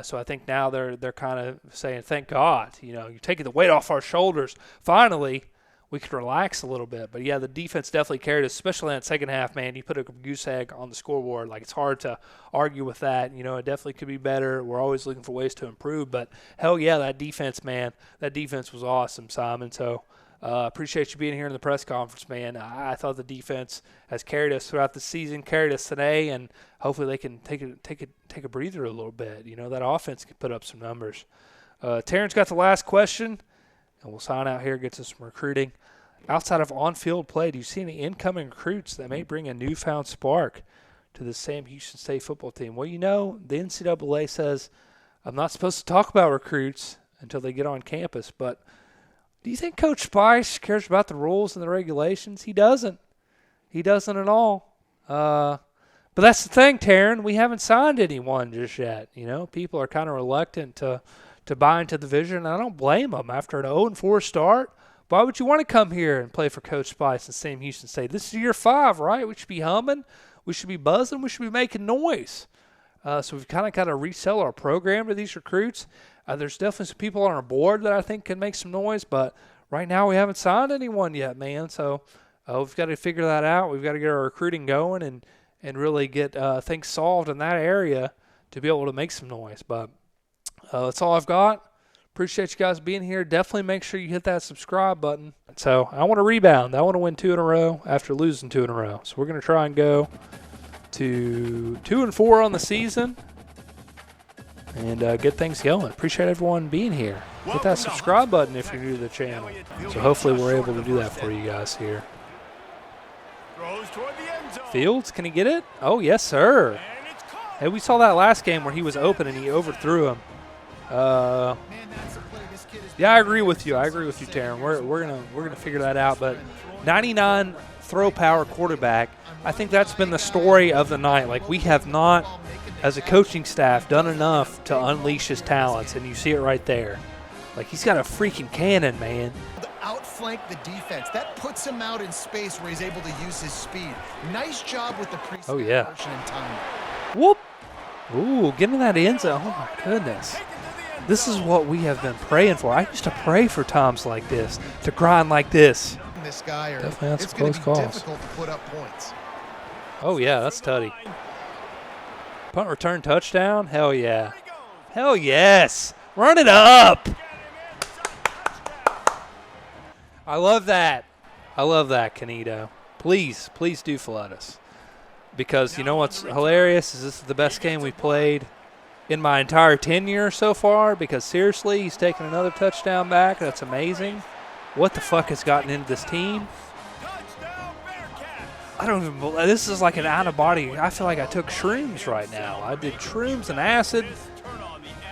Speaker 1: So I think now they're kind of saying, thank God, you know, you're taking the weight off our shoulders. Finally, we could relax a little bit. But, yeah, the defense definitely carried us, especially in that second half, man. You put a goose egg on the scoreboard. Like, it's hard to argue with that. You know, it definitely could be better. We're always looking for ways to improve. But, hell, yeah, that defense, man, that defense was awesome, Simon. So, appreciate you being here in the press conference, man. I thought the defense has carried us throughout the season, carried us today, and hopefully they can take a breather a little bit. You know, that offense can put up some numbers. Terrence got the last question, and we'll sign out here, get to some recruiting. Outside of on-field play, do you see any incoming recruits that may bring a newfound spark to the Sam Houston State football team? Well, you know, the NCAA says I'm not supposed to talk about recruits until they get on campus, but do you think Coach Spice cares about the rules and the regulations? He doesn't. He doesn't at all. But that's the thing, Taryn. We haven't signed anyone just yet. You know, people are kind of reluctant to buy into the vision. I don't blame them. After an 0-4 start, why would you want to come here and play for Coach Spice and Sam Houston State? This is year 5, right? We should be humming. We should be buzzing. We should be making noise. So we've kind of got to resell our program to these recruits. There's definitely some people on our board that I think can make some noise, but right now we haven't signed anyone yet, man. So we've got to figure that out. We've got to get our recruiting going and really get things solved in that area to be able to make some noise. But that's all I've got. Appreciate you guys being here. Definitely make sure you hit that subscribe button. So I want to rebound. I want to win 2 in a row after losing 2 in a row. So we're going to try and go to 2-4 on the season and get things going. Appreciate everyone being here. Hit that subscribe button if you're new to the channel. So hopefully we're able to do that for you guys here. Fields, can he get it? Oh, yes, sir. Hey, we saw that last game where he was open and he overthrew him. Yeah, I agree with you. Taryn. We're gonna figure that out. But 99 throw power quarterback. I think that's been the story of the night. Like, we have not as a coaching staff, done enough to unleash his talents, and you see it right there. Like, he's got a freaking cannon, man.
Speaker 4: Outflank the defense. That puts him out in space where he's able to use his speed. Nice job with the pre-snap motion and timing.
Speaker 1: Whoop. Ooh, getting that end zone. Oh, my goodness. This is what we have been praying for. I used to pray for times like this, to grind like this.
Speaker 4: This guy, or
Speaker 1: definitely had some
Speaker 4: it's going
Speaker 1: close
Speaker 4: to be
Speaker 1: calls.
Speaker 4: difficult to put up points.
Speaker 1: Oh, yeah, that's tutty. Punt return touchdown? Hell yeah. Hell yes. Run it up. I love that. I love that, Canito. Please do flood us. Because you know what's hilarious is this is the best game we played in my entire tenure so far. Because seriously, he's taking another touchdown back. That's amazing. What the fuck has gotten into this team? I don't even believe, this is like an out-of-body. I feel like I took shrooms right now. I did shrooms and acid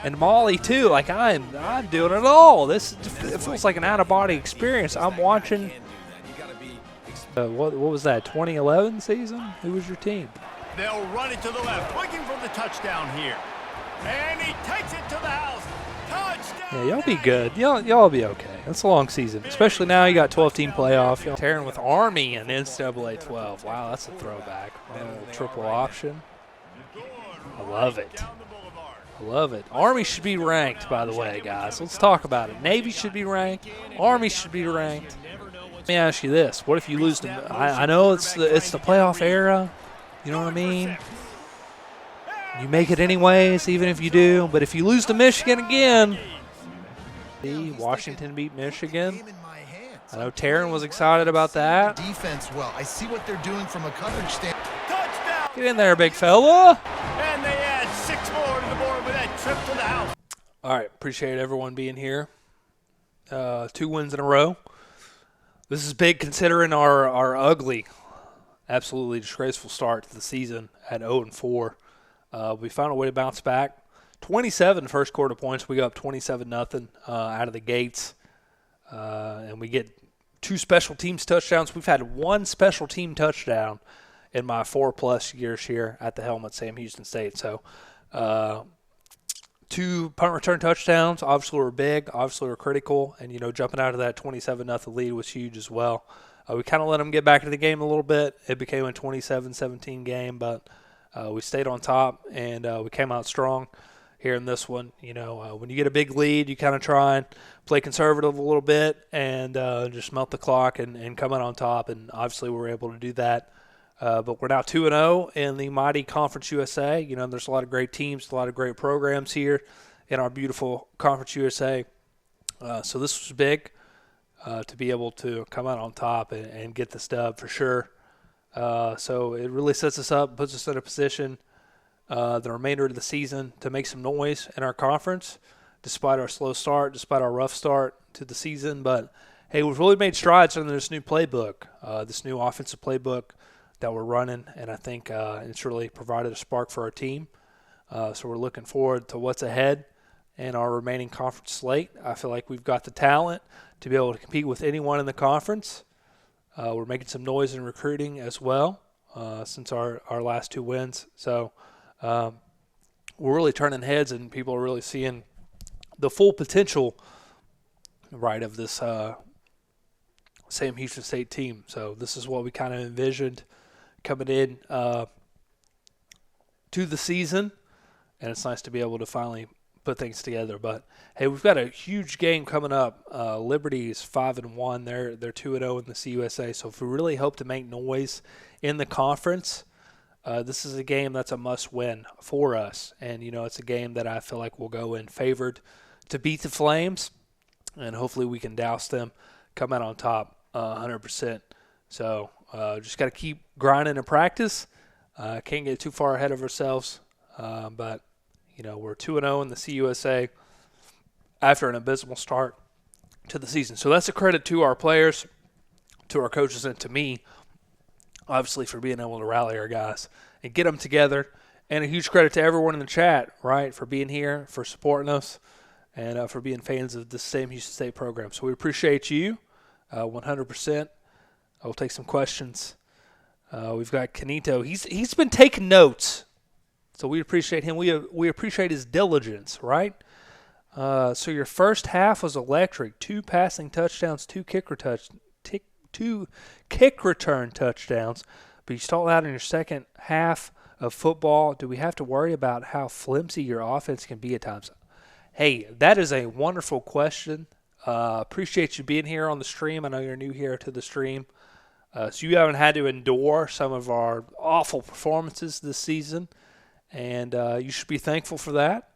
Speaker 1: and Molly too. Like I'm doing it all. It feels like an out-of-body experience. I'm watching. What was that? 2011 season? Who was your team?
Speaker 2: They'll run it to the left, looking for the touchdown here, and he takes it to the house. Touchdown!
Speaker 1: Yeah, y'all be good. Y'all be okay. It's a long season, especially now. You got 12-team playoff. Y'all tearing with Army and NCAA 12. Wow, that's a throwback. Triple option. I love it. I love it. Army should be ranked, by the way, guys. Let's talk about it. Navy should be ranked. Army should be ranked. Let me ask you this. What if you lose to – I know it's the playoff era. You know what I mean? You make it anyways, even if you do. But if you lose to Michigan again – see, Washington beat Michigan. I know Taryn was excited about that.
Speaker 4: Defense well. I see what they're doing from a coverage standpoint.
Speaker 2: Touchdown!
Speaker 1: Get in there, big fella.
Speaker 2: And they add 6 more to the board with that trip to the house.
Speaker 1: All right, appreciate everyone being here. 2 wins in a row. This is big considering our ugly, absolutely disgraceful start to the season at 0-4. We found a way to bounce back. 27 first quarter points. We go up 27-0 out of the gates. And we get 2 special teams touchdowns. We've had 1 special team touchdown in my 4+ years here at the helm at Sam Houston State. So 2 punt return touchdowns obviously were big, obviously were critical, and jumping out of that 27-0 lead was huge as well. We kind of let them get back into the game a little bit. It became a 27-17 game, but we stayed on top and we came out strong here in this one. When you get a big lead, you kind of try and play conservative a little bit and just melt the clock and come out on top, and obviously we were able to do that. But we're now 2-0 in the mighty Conference USA. There's a lot of great teams, a lot of great programs here in our beautiful Conference USA. So this was big to be able to come out on top and get this dub for sure. So it really sets us up, puts us in a position the remainder of the season to make some noise in our conference, despite our slow start, despite our rough start to the season. But, hey, we've really made strides under this new playbook, this new offensive playbook that we're running, and I think it's really provided a spark for our team. So we're looking forward to what's ahead in our remaining conference slate. I feel like we've got the talent to be able to compete with anyone in the conference. We're making some noise in recruiting as well since our last 2 wins. So we're really turning heads, and people are really seeing the full potential, right, of this Sam Houston State team. So this is what we kind of envisioned coming in to the season, and it's nice to be able to finally put things together. But hey, we've got a huge game coming up. Liberty is 5-1. They're 2-0 in the CUSA. So if we really hope to make noise in the conference, this is a game that's a must-win for us. And it's a game that I feel like we'll go in favored to beat the Flames, and hopefully we can douse them, come out on top 100%. So just got to keep grinding in practice. Can't get too far ahead of ourselves. But, we're 2-0 in the CUSA after an abysmal start to the season. So that's a credit to our players, to our coaches, and to me, obviously, for being able to rally our guys and get them together. And a huge credit to everyone in the chat, right, for being here, for supporting us, and for being fans of the Sam Houston State program. So we appreciate you 100%. I'll take some questions. We've got Canito. He's been taking notes So we appreciate him. We appreciate his diligence, right? So your first half was electric. 2 passing touchdowns, 2 kick return touchdowns. But you stalled out in your second half of football. Do we have to worry about how flimsy your offense can be at times? Hey, that is a wonderful question. Appreciate you being here on the stream. I know you're new here to the stream. So you haven't had to endure some of our awful performances this season. And you should be thankful for that.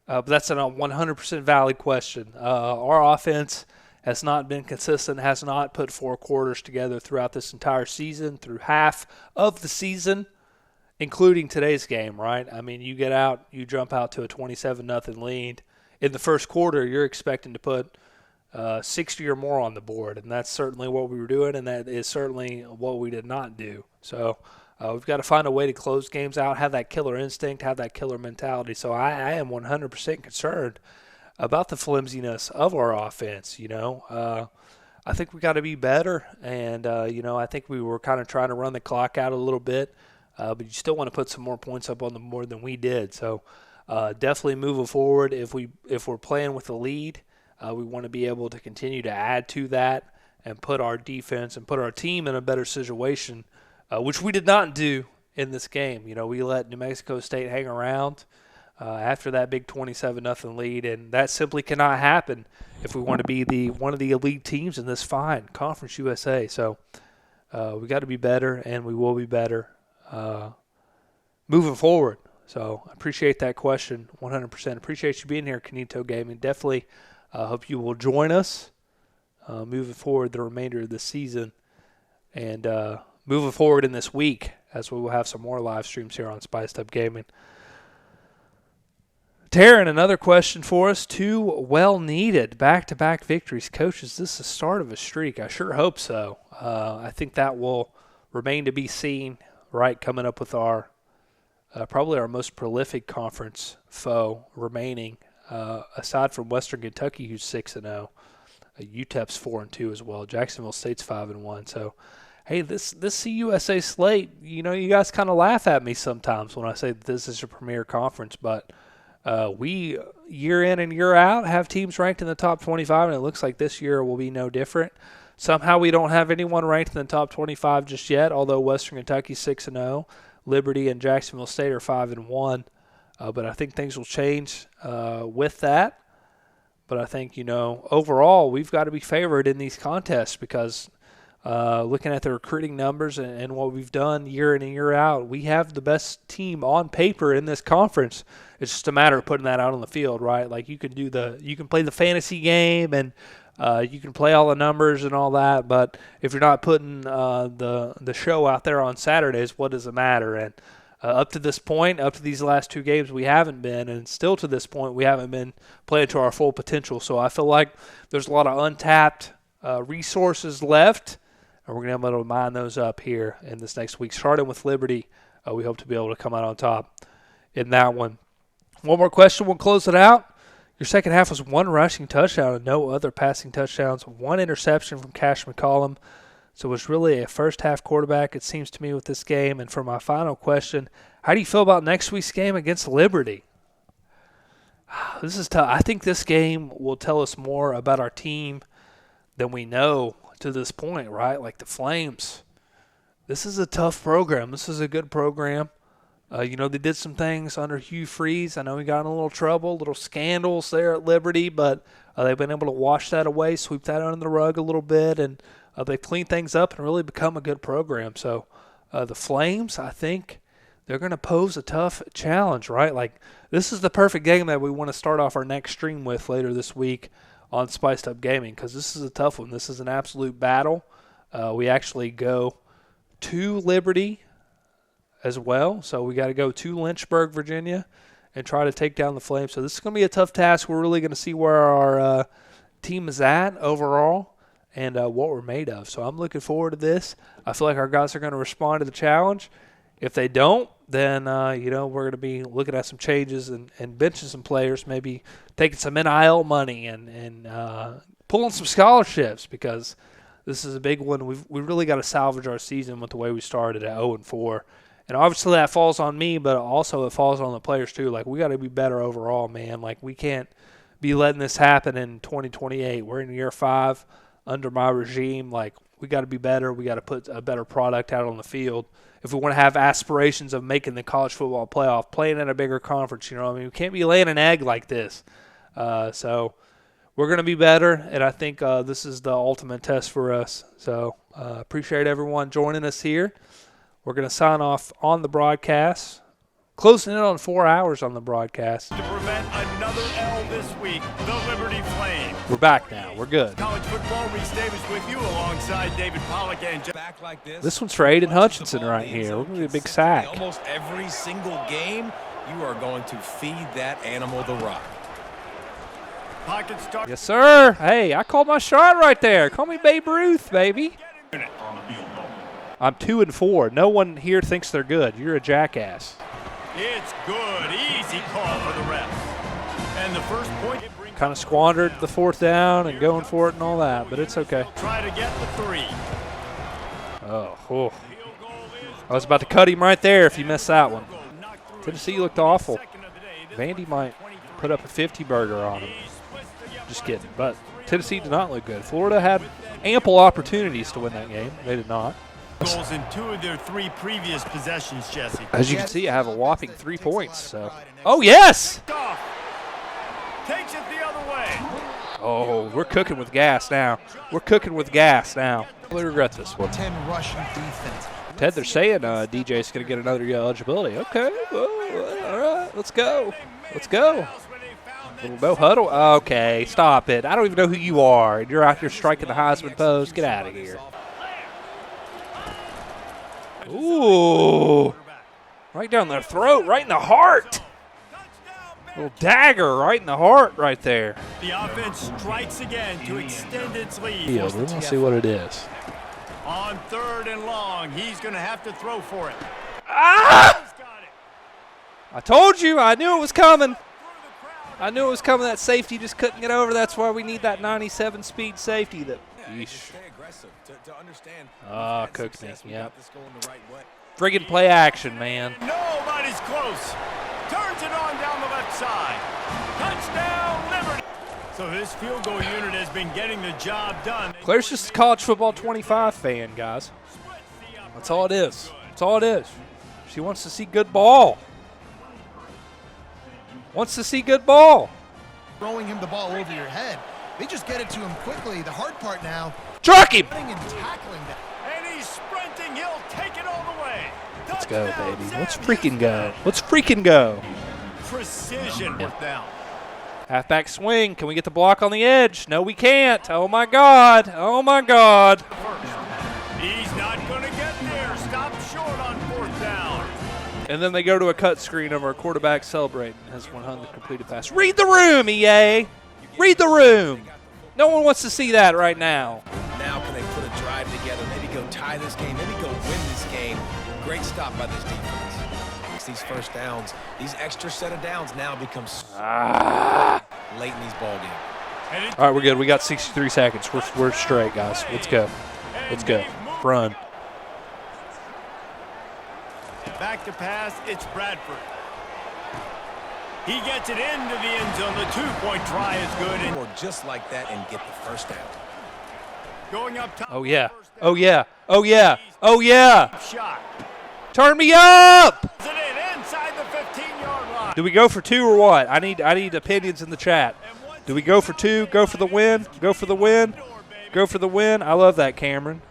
Speaker 1: But that's a 100% valid question. Our offense has not been consistent, has not put 4 quarters together throughout this entire season, through half of the season, including today's game, right? I mean, you jump out to a 27-0 lead. In the first quarter, you're expecting to put 60 or more on the board, and that's certainly what we were doing, and that is certainly what we did not do. So we've got to find a way to close games out, have that killer instinct, have that killer mentality. So I am 100% concerned about the flimsiness of our offense. I think we got to be better, and I think we were kind of trying to run the clock out a little bit, but you still want to put some more points up on the board than we did. So definitely moving forward, if we're playing with a lead, we want to be able to continue to add to that and put our defense and put our team in a better situation, which we did not do in this game. We let New Mexico State hang around after that big 27-0 lead, and that simply cannot happen if we want to be one of the elite teams in this fine Conference USA. So we got to be better, and we will be better moving forward. So I appreciate that question 100%. Appreciate you being here, Canito Gaming. Definitely hope you will join us moving forward the remainder of the season, and moving forward in this week, as we will have some more live streams here on Spiced Up Gaming. Taryn, another question for us. 2 well-needed back-to-back victories. Coach, is this the start of a streak? I sure hope so. I think that will remain to be seen, right, coming up with our probably our most prolific conference foe remaining, aside from Western Kentucky, who's 6-0. UTEP's 4-2 as well. Jacksonville State's 5-1. So, hey, this CUSA slate, you guys kind of laugh at me sometimes when I say that this is a premier conference, but we, year in and year out, have teams ranked in the top 25, and it looks like this year will be no different. Somehow we don't have anyone ranked in the top 25 just yet, although Western Kentucky's 6-0. Liberty and Jacksonville State are 5-1. But I think things will change with that. But I think, overall, we've got to be favored in these contests because looking at the recruiting numbers and what we've done year in and year out, we have the best team on paper in this conference. It's just a matter of putting that out on the field, right? Like you can play the fantasy game and you can play all the numbers and all that, but if you're not putting the show out there on Saturdays, what does it matter? And up to this point, up to these last 2 games, we haven't been, and still to this point, we haven't been playing to our full potential. So I feel like there's a lot of untapped resources left, and we're going to be able to mine those up here in this next week. Starting with Liberty, we hope to be able to come out on top in that one. One more question, we'll close it out. Your second half was 1 rushing touchdown and no other passing touchdowns, 1 interception from Cash McCollum. So it was really a first-half quarterback, it seems to me, with this game. And for my final question, how do you feel about next week's game against Liberty? This is tough. I think this game will tell us more about our team than we know to this point, right? Like the Flames. This is a tough program. This is a good program. They did some things under Hugh Freeze. I know he got in a little trouble, little scandals there at Liberty, but they've been able to wash that away, sweep that under the rug a little bit, and they've cleaned things up and really become a good program. So the Flames, I think they're going to pose a tough challenge, right? Like this is the perfect game that we want to start off our next stream with later this week on Spiced Up Gaming because this is a tough one. This is an absolute battle. We actually go to Liberty as well. So we got to go to Lynchburg, Virginia, and try to take down the Flames. So this is going to be a tough task. We're really going to see where our team is at overall and what we're made of. So I'm looking forward to this. I feel like our guys are going to respond to the challenge. If they don't, then, we're going to be looking at some changes and benching some players, maybe taking some NIL money and pulling some scholarships because this is a big one. We really got to salvage our season with the way we started at 0-4. And obviously that falls on me, but also it falls on the players too. Like, we got to be better overall, man. Like, we can't be letting this happen in 2028. We're in year 5 under my regime. Like, we got to be better. We got to put a better product out on the field if we want to have aspirations of making the college football playoff, playing in a bigger conference. You know what I mean? We can't be laying an egg like this. So we're going to be better, and I think this is the ultimate test for us. So appreciate everyone joining us here. We're going to sign off on the broadcast. Closing in on 4 hours on the broadcast.
Speaker 2: To prevent another L this week, the Liberty Flames.
Speaker 1: We're back now. We're good.
Speaker 2: College football, Reese Davis with you alongside David Pollack and
Speaker 3: Back like
Speaker 1: this one's for Aiden Hutchinson right here. We're going to be a big sack.
Speaker 3: Almost every single game, you are going to feed that animal the rock.
Speaker 2: Pocket start.
Speaker 1: Yes, sir. Hey, I called my shot right there. Call me Babe Ruth, baby. I'm 2-4. No one here thinks they're good. You're a jackass.
Speaker 2: It's good. Easy call for the refs. And the first point.
Speaker 1: Kind of squandered the 4th down and going for it and all that, but it's okay.
Speaker 2: Try to get the 3.
Speaker 1: Oh. I was about to cut him right there if you missed that one. Tennessee looked awful. Vandy might put up a 50-burger on him. Just kidding. But Tennessee did not look good. Florida had ample opportunities to win that game. They did not.
Speaker 2: Goals in 2 of their 3 previous possessions, Jesse.
Speaker 1: As you can see, I have a whopping 3 points. So. Oh, yes!
Speaker 2: Takes it the other way.
Speaker 1: Oh, we're cooking with gas now. We're cooking with gas now. I really regret this one.
Speaker 4: 10 rushing defense.
Speaker 1: Ted, they're saying DJ's going to get another year eligibility. Okay, well, all right, let's go. Let's go. Little no huddle. Okay, stop it. I don't even know who you are. And you're out here striking the Heisman pose. Get out of here. Ooh. Right down their throat, right in the heart. Little dagger right in the heart right there.
Speaker 2: The offense strikes again to extend its lead.
Speaker 1: Yeah, we're going to see what it is.
Speaker 2: On 3rd and long, he's going to have to throw for it.
Speaker 1: Ah! I told you. I knew it was coming. I knew it was coming. That safety just couldn't get over. That's why we need that 97 speed safety. That. Cooked me. Yep. Friggin' play action, man.
Speaker 2: Nobody's close. Turns it on down the left side. Touchdown, Liberty. So this field goal unit has been getting the job done.
Speaker 1: Claire's just a college football 25 fan, guys. That's all it is. That's all it is. She wants to see good ball. Wants to see good ball.
Speaker 4: Throwing him the ball over your head. They just get it to him quickly. The hard part now.
Speaker 1: Truck him.
Speaker 4: And tackling that.
Speaker 2: And he's sprinting. He'll take it all the way.
Speaker 1: Let's go, baby. Let's freaking go. Let's freaking go.
Speaker 2: Precision with down.
Speaker 1: Halfback swing. Can we get the block on the edge? No, we can't. Oh, my God. Oh, my God.
Speaker 2: He's not going to get there. Stop short on 4th down.
Speaker 1: And then they go to a cut screen of our quarterback celebrating his 100 completed pass. Read the room, EA. Read the room. No one wants to see that right now.
Speaker 3: Now can they put a drive together, maybe go tie this game, maybe go win this game. Great stop by this defense. These first downs, these extra set of downs now become late in these ball games.
Speaker 1: All right, we're good. We got 63 seconds. We're straight, guys. Let's go. Let's go. Run.
Speaker 2: Back to pass, it's Bradford. He gets it into the end zone. The 2-point try is good. And
Speaker 3: or just like that and get the first down.
Speaker 2: Going up top.
Speaker 1: Oh, yeah. Oh, yeah. Oh, yeah. Oh, yeah.
Speaker 2: Shot.
Speaker 1: Turn me up.
Speaker 2: Inside the 15-yard line.
Speaker 1: Do we go for 2 or what? I need opinions in the chat. Do we go for 2? Go for the win? Go for the win? Go for the win? I love that, Cameron.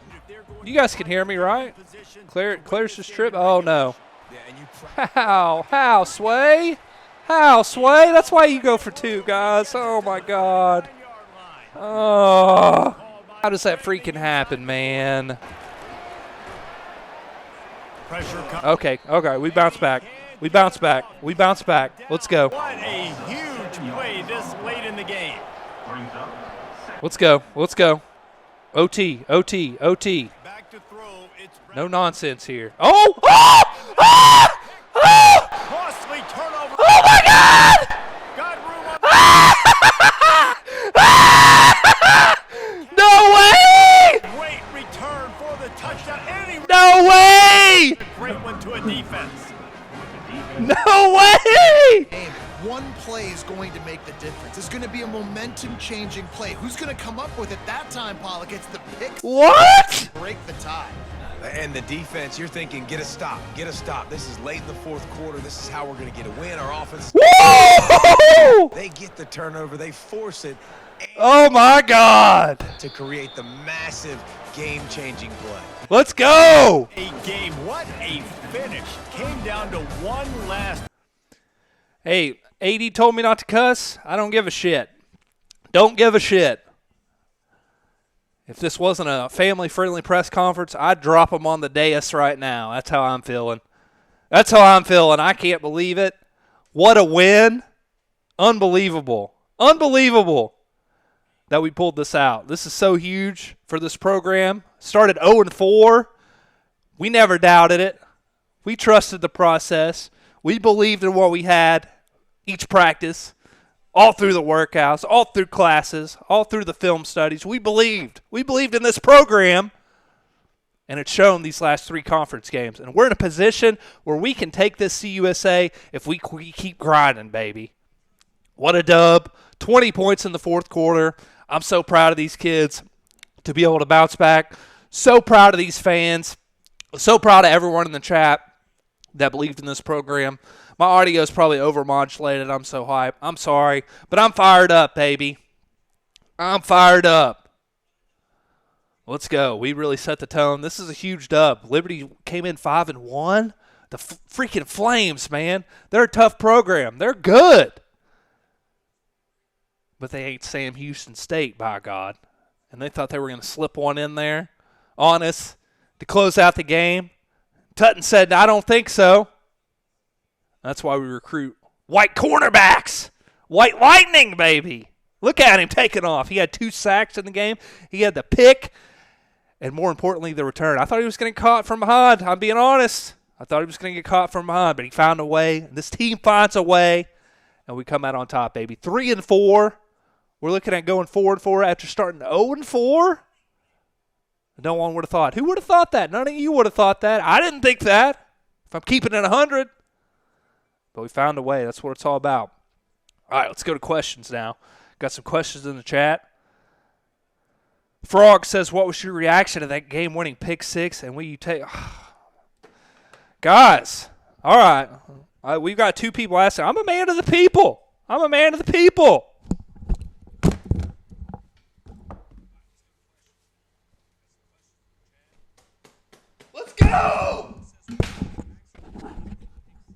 Speaker 1: You guys can hear me, right? Claire's just tripped. Oh, no. How, Sway? How, Sway? That's why you go for 2, guys. Oh, my God. Oh. How does that freaking happen, man? Okay. We bounce back. We bounce back. Let's go.
Speaker 2: What a huge play this late in the game.
Speaker 1: Let's go. OT.
Speaker 2: Back to throw. It's
Speaker 1: No nonsense here. Oh!
Speaker 2: costly turnover.
Speaker 1: Oh, my God!
Speaker 2: Got room on
Speaker 1: No way!
Speaker 2: Great return for the touchdown.
Speaker 1: No way!
Speaker 2: Great one to a defense.
Speaker 1: No way!
Speaker 4: One play is going to make the difference. It's going to be a momentum-changing play. Who's going to come up with it that time, Pollock? It's the pick.
Speaker 1: What?
Speaker 4: Break the tie.
Speaker 3: And the defense, you're thinking, get a stop, get a stop. This is late in the fourth quarter. This is how we're going to get a win. Our offense.
Speaker 1: Woo!
Speaker 3: They get the turnover. They force it.
Speaker 1: Oh, my God.
Speaker 3: To create the massive game-changing play.
Speaker 1: Let's go.
Speaker 2: A game, what a finish. Came down to one last.
Speaker 1: Hey, AD told me not to cuss. I don't give a shit. Don't give a shit. If this wasn't a family-friendly press conference, I'd drop them on the dais right now. That's how I'm feeling. That's how I'm feeling. I can't believe it. What a win. Unbelievable. Unbelievable that we pulled this out. This is so huge for this program. Started 0-4. We never doubted it. We trusted the process. We believed in what we had each practice, all through the workouts, all through classes, all through the film studies. We believed. We believed in this program, and it's shown these last 3 conference games. And we're in a position where we can take this CUSA if we keep grinding, baby. What a dub. 20 points in the fourth quarter. I'm so proud of these kids to be able to bounce back. So proud of these fans. So proud of everyone in the chat that believed in this program. My audio is probably overmodulated. I'm so hyped. I'm sorry. But I'm fired up, baby. I'm fired up. Let's go. We really set the tone. This is a huge dub. Liberty came in 5-1. The freaking Flames, man. They're a tough program. They're good. But they ain't Sam Houston State, by God. And they thought they were going to slip one in there on us to close out the game. Tutton said, I don't think so. That's why we recruit white cornerbacks. White Lightning, baby. Look at him taking off. He had 2 sacks in the game. He had the pick, and more importantly, the return. I thought he was going to get caught from behind. I'm being honest. I thought he was going to get caught from behind, but he found a way. This team finds a way, and we come out on top, baby. 3-4. We're looking at going 4-4 after starting 0-4. No one would have thought. Who would have thought that? None of you would have thought that. I didn't think that. If I'm keeping it 100. But we found a way. That's what it's all about. All right, let's go to questions now. Got some questions in the chat. Frog says, what was your reaction to that game-winning pick 6? And will you take Guys, all right. We've got 2 people asking. I'm a man of the people. I'm a man of the people. Let's go!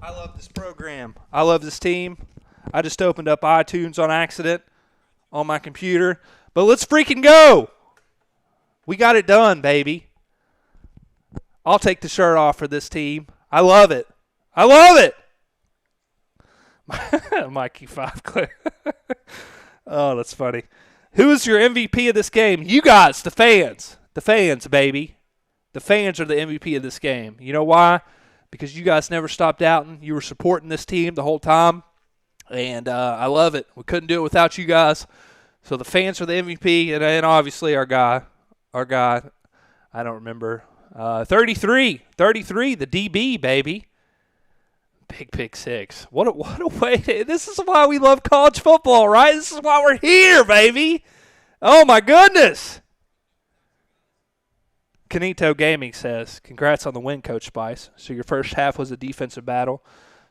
Speaker 1: I love this program. I love this team. I just opened up iTunes on accident on my computer. But let's freaking go. We got it done, baby. I'll take the shirt off for this team. I love it. I love it. Mikey 5 clear. Oh, that's funny. Who is your MVP of this game? You guys, the fans. The fans, baby. The fans are the MVP of this game. You know why? Because you guys never stopped doubting. You were supporting this team the whole time, and I love it. We couldn't do it without you guys. So the fans are the MVP, and obviously our guy, I don't remember, 33, the DB, baby. Big pick 6. What a way. This is why we love college football, right? This is why we're here, baby. Oh, my goodness. Canito Gaming says, congrats on the win, Coach Spice. So your first half was a defensive battle.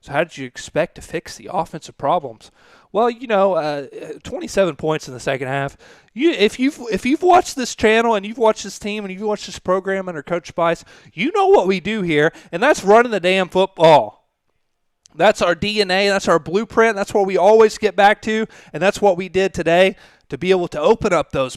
Speaker 1: So how did you expect to fix the offensive problems? Well, 27 points in the second half. If you've watched this channel and you've watched this team and you've watched this program under Coach Spice, you know what we do here, and that's running the damn football. That's our DNA. That's our blueprint. That's what we always get back to, and that's what we did today to be able to open up that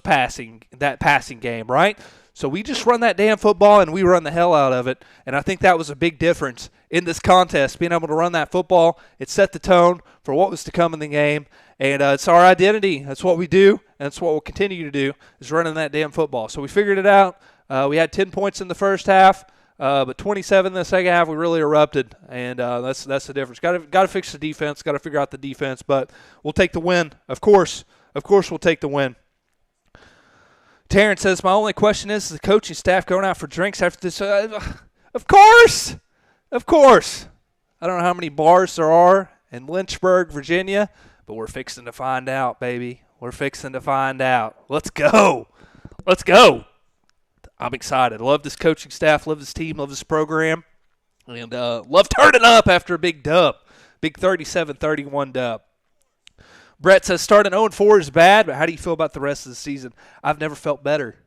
Speaker 1: passing game, right? So we just run that damn football, and we run the hell out of it. And I think that was a big difference in this contest, being able to run that football. It set the tone for what was to come in the game. And it's our identity. That's what we do, and that's what we'll continue to do, is running that damn football. So we figured it out. We had 10 points in the first half, but 27 in the second half. We really erupted, and that's the difference. Got to fix the defense. Got to figure out the defense, but we'll take the win. Of course, we'll take the win. Terrence says, my only question is the coaching staff going out for drinks after this? Of course. I don't know how many bars there are in Lynchburg, Virginia, but we're fixing to find out, baby. We're fixing to find out. Let's go. Let's go. I'm excited. Love this coaching staff, love this team, love this program, and love turning up after a big dub, big 37-31 dub. Brett says starting 0-4 is bad, but how do you feel about the rest of the season? I've never felt better.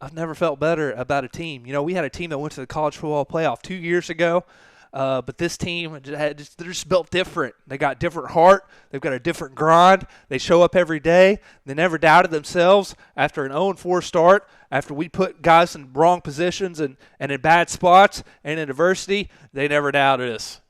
Speaker 1: I've never felt better about a team. You know, we had a team that went to the college football playoff 2 years ago, but this team, they're just built different. They got different heart. They've got a different grind. They show up every day. They never doubted themselves after an 0-4 start, after we put guys in wrong positions and in bad spots and in adversity. They never doubted us.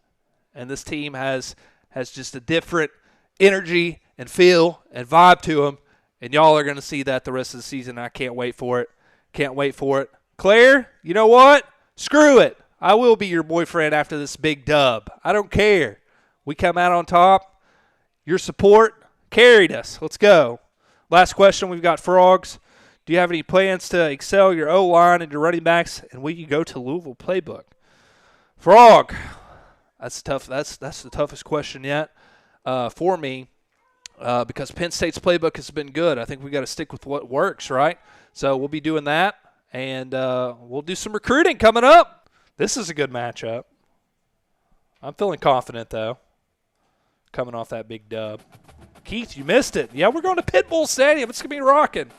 Speaker 1: And this team has just a different energy and feel and vibe to them, and y'all are going to see that the rest of the season. I can't wait for it. Can't wait for it. Claire, you know what? Screw it. I will be your boyfriend after this big dub. I don't care. We come out on top. Your support carried us. Let's go. Last question we've got, Frogs. Do you have any plans to excel your O-line and your running backs, and will you go to Louisville playbook? Frog, that's tough. That's the toughest question yet for me because Penn State's playbook has been good. I think we got to stick with what works, right? So we'll be doing that, and we'll do some recruiting coming up. This is a good matchup. I'm feeling confident, though, coming off that big dub. Keith, you missed it. Yeah, we're going to Pitbull Stadium. It's going to be rocking.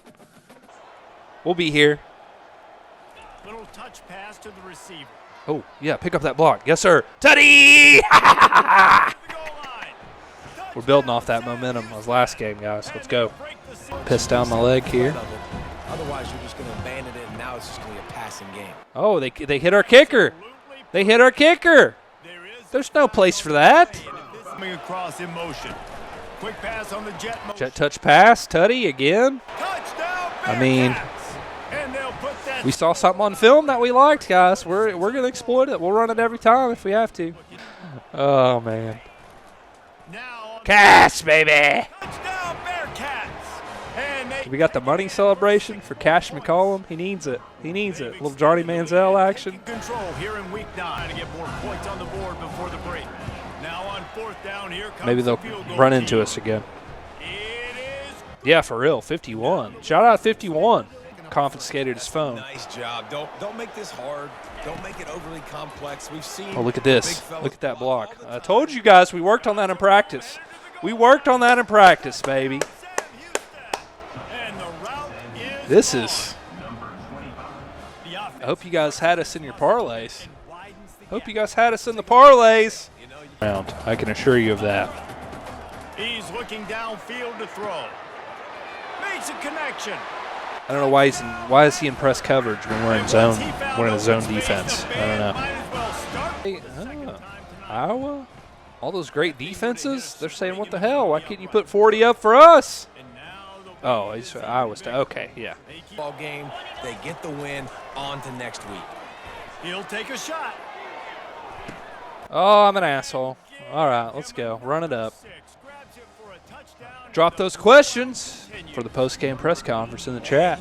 Speaker 1: We'll be here.
Speaker 2: Little touch pass to the receiver.
Speaker 1: Oh, yeah, pick up that block. Yes, sir. Tutty! We're building off that momentum of last game, guys. Let's go. Piss down my leg here.
Speaker 3: Otherwise, you're just going to abandon it, and now it's just going to be a passing game.
Speaker 1: Oh, they hit our kicker. They hit our kicker. There's no place for that.
Speaker 2: Coming across in motion. Quick pass on the
Speaker 1: jet touch pass. Tutty again.
Speaker 2: Touchdown,
Speaker 1: I mean, we saw something on film that we liked, guys. We're going to exploit it. We'll run it every time if we have to. Oh, man. Cash, baby.
Speaker 2: Touchdown, Bearcats.
Speaker 1: We got the money celebration for Cash McCollum. He needs it. He needs it. A little Johnny Manziel action.
Speaker 2: Control here in week 9 to get more points on the board before the break. Now on 4th down, here comes
Speaker 1: maybe they'll run into us again. Yeah, for real. 51. Shout out 51. Confiscated his phone.
Speaker 3: Nice job. Don't make this hard. Don't make it overly complex. We've seen.
Speaker 1: Oh, look at this. Look at that block. I told you guys we worked on that in practice. We worked on that in practice, baby. This is. I hope you guys had us in your parlays. Hope you guys had us in the parlays. I can assure you of that.
Speaker 2: He's looking downfield to throw. Makes a connection.
Speaker 1: I don't know why is he in press coverage when we're in zone? We're in a zone defense. I don't know. Iowa, all those great defenses. They're saying, "What the hell? Why can't you put 40 up for us?" Oh, it's Iowa State. Okay, yeah.
Speaker 3: Ball game. They get the win. On to next week.
Speaker 2: He'll take a shot.
Speaker 1: Oh, I'm an asshole. All right, let's go. Run it up. Drop those questions for the post-game press conference in the chat.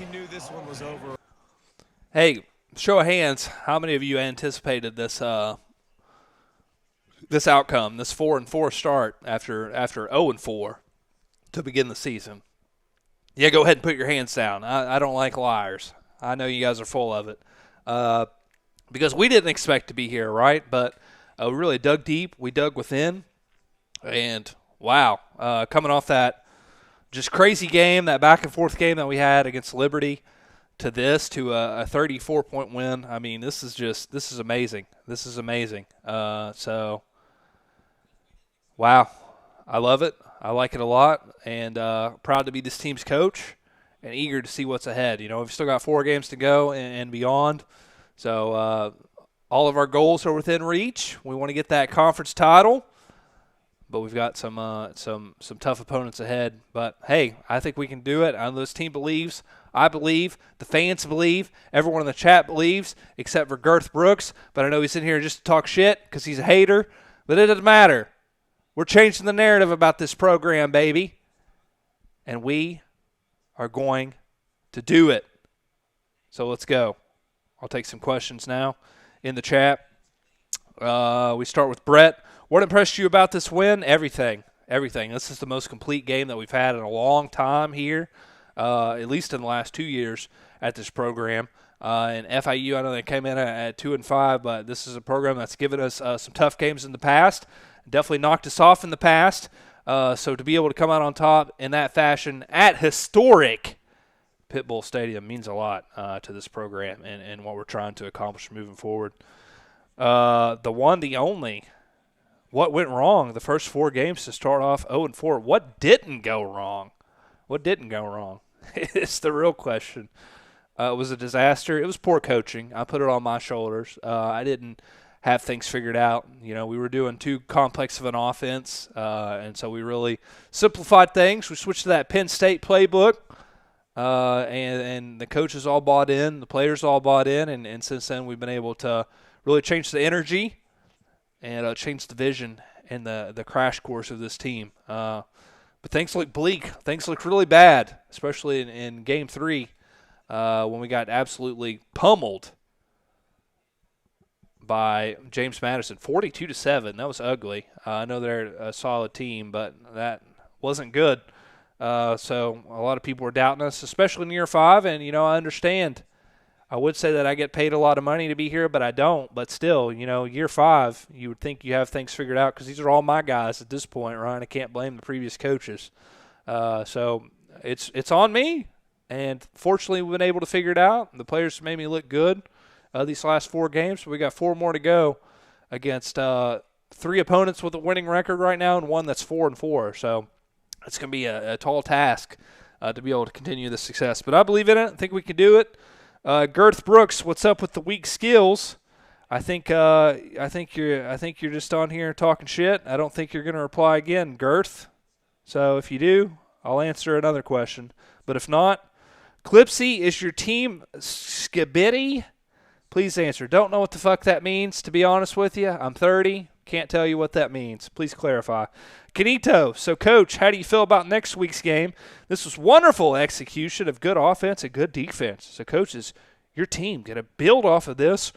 Speaker 1: Hey, show of hands, how many of you anticipated this this outcome, this 4-4 start after 0-4 to begin the season? Yeah, go ahead and put your hands down. I don't like liars. I know you guys are full of it. Because we didn't expect to be here, right? But we really dug deep. We dug within. And, wow, coming off that just crazy game, that back-and-forth game that we had against Liberty to a 34-point win. I mean, this is amazing. This is amazing. So, wow, I love it. I like it a lot, and proud to be this team's coach and eager to see what's ahead. You know, we've still got 4 games to go and beyond. So all of our goals are within reach. We want to get that conference title, but we've got some tough opponents ahead. But, hey, I think we can do it. I know this team believes. I believe. The fans believe. Everyone in the chat believes, except for Girth Brooks. But I know he's in here just to talk shit because he's a hater. But it doesn't matter. We're changing the narrative about this program, baby. And we are going to do it. So let's go. I'll take some questions now in the chat. We start with Brett. What impressed you about this win? Everything. This is the most complete game that we've had in a long time here, at least in the last 2 years at this program. And FIU, I know they came in at 2-5, but this is a program that's given us some tough games in the past. Definitely knocked us off in the past. So to be able to come out on top in that fashion at historic Pitbull Stadium means a lot to this program and what we're trying to accomplish moving forward. The one, the only. What went wrong the first 4 games to start off 0-4? What didn't go wrong? It's the real question. It was a disaster. It was poor coaching. I put it on my shoulders. I didn't have things figured out. We were doing too complex of an offense, and so we really simplified things. We switched to that Penn State playbook, and the coaches all bought in, the players all bought in, and since then we've been able to really change the energy and change the vision and the crash course of this team. But things look bleak. Things look really bad, especially in Game 3 when we got absolutely pummeled by James Madison, 42-7. That was ugly. I know they're a solid team, but that wasn't good. So a lot of people were doubting us, especially in year 5, and, I understand. I would say that I get paid a lot of money to be here, but I don't. But still, year 5, you would think you have things figured out because these are all my guys at this point, Ryan. I can't blame the previous coaches. So it's on me, and fortunately we've been able to figure it out. The players made me look good these last 4 games. We got 4 more to go against 3 opponents with a winning record right now and 1 that's 4-4. So it's going to be a tall task to be able to continue this success. But I believe in it. I think we can do it. Girth Brooks, what's up with the weak skills? I think you're just on here talking shit. I don't think you're going to reply again, Girth. So if you do, I'll answer another question. But if not, Clipsy, is your team skibidi? Please answer. Don't know what the fuck that means, to be honest with you. I'm 30. Can't tell you what that means. Please clarify. Canito, so Coach, how do you feel about next week's game? This was wonderful execution of good offense and good defense. So, Coach, is your team going to build off of this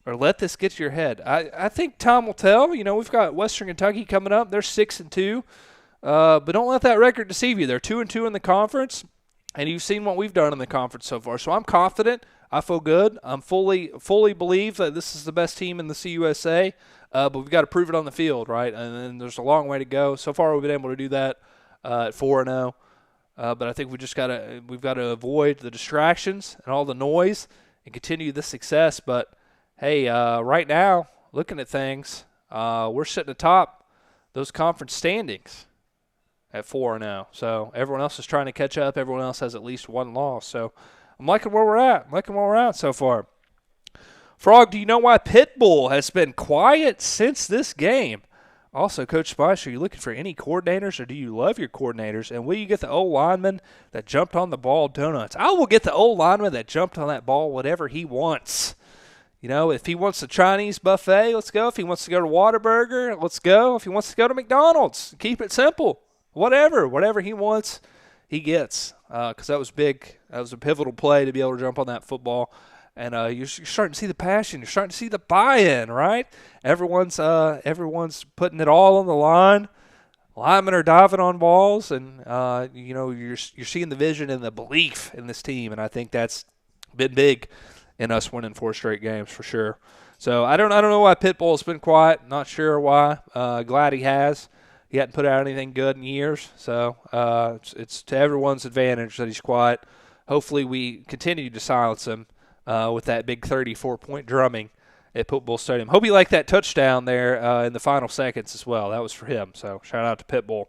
Speaker 1: or let this get to your head? I think time will tell. We've got Western Kentucky coming up. They're 6-2. But don't let that record deceive you. They're 2-2 in the conference, and you've seen what we've done in the conference so far. So I'm confident. I feel good. I'm fully believe that this is the best team in the CUSA. But we've got to prove it on the field, right? And then there's a long way to go. So far, we've been able to do that at 4-0. But I think we've got to avoid the distractions and all the noise and continue this success. But hey, right now, looking at things, we're sitting atop those conference standings at 4-0. So everyone else is trying to catch up. Everyone else has at least 1 loss. So I'm liking where we're at. So far. Frog, do you know why Pitbull has been quiet since this game? Also, Coach Spice, are you looking for any coordinators, or do you love your coordinators? And will you get the old lineman that jumped on the ball donuts? I will get the old lineman that jumped on that ball whatever he wants. If he wants a Chinese buffet, let's go. If he wants to go to Whataburger, let's go. If he wants to go to McDonald's, keep it simple. Whatever he wants, he gets. Because that was big. That was a pivotal play to be able to jump on that football. And you're starting to see the passion. You're starting to see the buy-in, right? Everyone's putting it all on the line. Linemen are diving on balls, and you're seeing the vision and the belief in this team. And I think that's been big in us winning 4 straight games for sure. So I don't know why Pitbull's been quiet. Not sure why. Glad he has. He hadn't put out anything good in years. So it's to everyone's advantage that he's quiet. Hopefully we continue to silence him. With that big 34-point drumming at Pitbull Stadium. Hope you liked that touchdown there in the final seconds as well. That was for him, so shout out to Pitbull.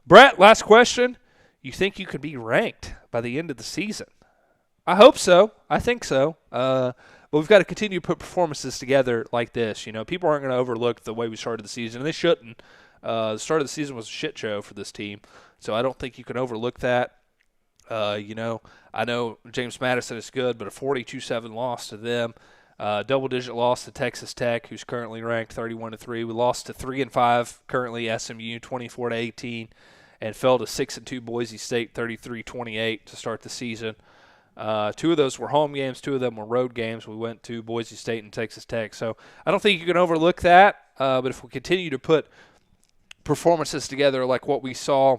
Speaker 1: Brett, last question. You think you could be ranked by the end of the season? I hope so. I think so. But we've got to continue to put performances together like this. People aren't going to overlook the way we started the season, and they shouldn't. The start of the season was a shit show for this team, so I don't think you can overlook that. I know James Madison is good, but a 42-7 loss to them. Double-digit loss to Texas Tech, who's currently ranked 31-3. We lost to 3-5, currently SMU, 24-18, and fell to 6-2 Boise State, 33-28 to start the season. 2 of those were home games. 2 of them were road games. We went to Boise State and Texas Tech. So I don't think you can overlook that. But if we continue to put performances together like what we saw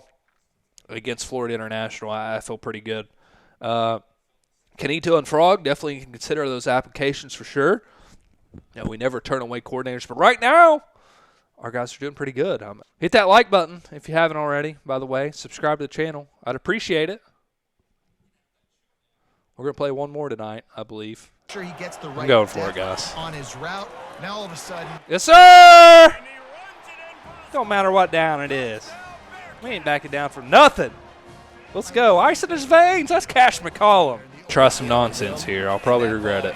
Speaker 1: against Florida International, I feel pretty good. Canito and Frog, definitely can consider those applications for sure. We never turn away coordinators. But right now, our guys are doing pretty good. Hit that like button if you haven't already, by the way. Subscribe to the channel. I'd appreciate it. We're going to play one more tonight, I believe.
Speaker 4: Sure, he gets the right
Speaker 1: I'm going for it, guys.
Speaker 4: On his route. Now all of a sudden.
Speaker 1: Yes, sir! Don't matter what down it is. We ain't backing down for nothing. Let's go. Ice in his veins. That's Cash McCollum. Try some nonsense here. I'll probably regret it.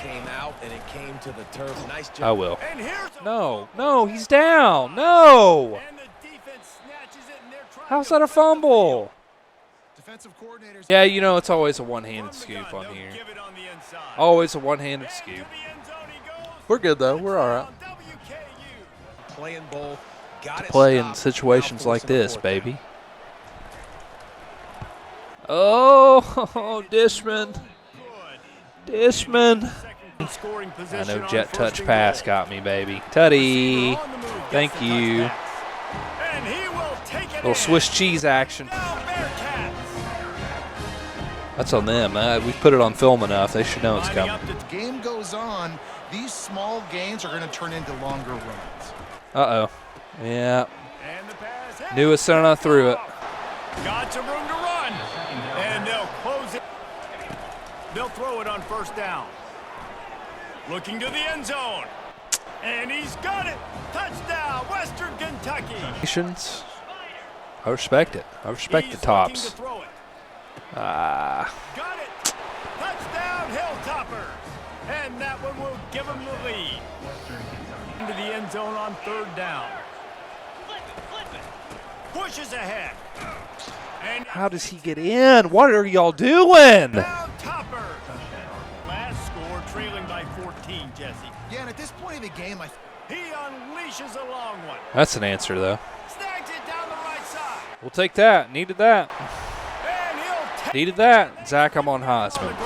Speaker 1: I will. No, he's down. No. How's that a fumble? Yeah, you know, it's always a one-handed scoop on here. Always a one-handed scoop. We're good, though. We're all right. To play in situations like this, baby. Oh, Dishman. I know jet touch pass got me, baby. Tutty. Thank you. Little Swiss cheese action. That's on them. We've put it on film enough. They should know it's coming.
Speaker 4: The game goes on. These small gains are going to turn into longer runs.
Speaker 1: Uh-oh. Yeah. Knew it soon enough through it.
Speaker 2: Got some room to run. And they'll close it. They'll throw it on first down. Looking to the end zone. And he's got it. Touchdown, Western Kentucky.
Speaker 1: I respect it. I respect the tops.
Speaker 2: Got it. Touchdown, Hilltoppers. And that one will give them the lead. Into the end zone on third down. Pushes ahead. And
Speaker 1: how does he get in? What are y'all doing?
Speaker 2: Toppers. Last score trailing by 14, Jesse.
Speaker 4: Yeah, and at this point of the game,
Speaker 2: he unleashes a long one.
Speaker 1: That's an answer, though.
Speaker 2: Snags it down the right side.
Speaker 1: We'll take that. Needed that. Needed that. Zach, I'm on Heisman.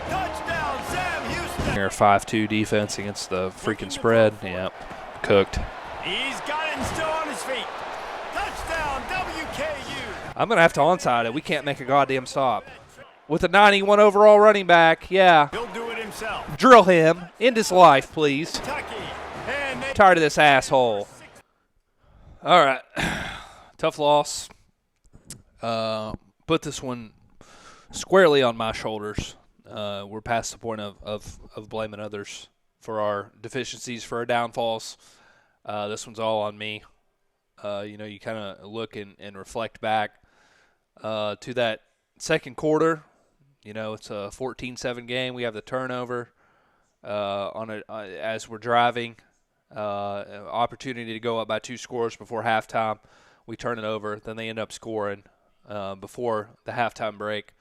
Speaker 2: Touchdown, Sam Houston.
Speaker 1: Here, 5-2 defense against the freaking spread. Yep, cooked.
Speaker 2: He's got it and still on his feet. Touchdown, WKU.
Speaker 1: I'm going to have to onside it. We can't make a goddamn stop. With a 91 overall running back, yeah.
Speaker 2: He'll do it himself.
Speaker 1: Drill him. End his life, please. Tired of this asshole. All right. Tough loss. Put this one squarely on my shoulders. We're past the point of blaming others for our deficiencies, for our downfalls. This one's all on me. You kind of look and reflect back to that second quarter. It's a 14-7 game. We have the turnover as we're driving. Opportunity to go up by 2 scores before halftime. We turn it over. Then they end up scoring before the halftime break.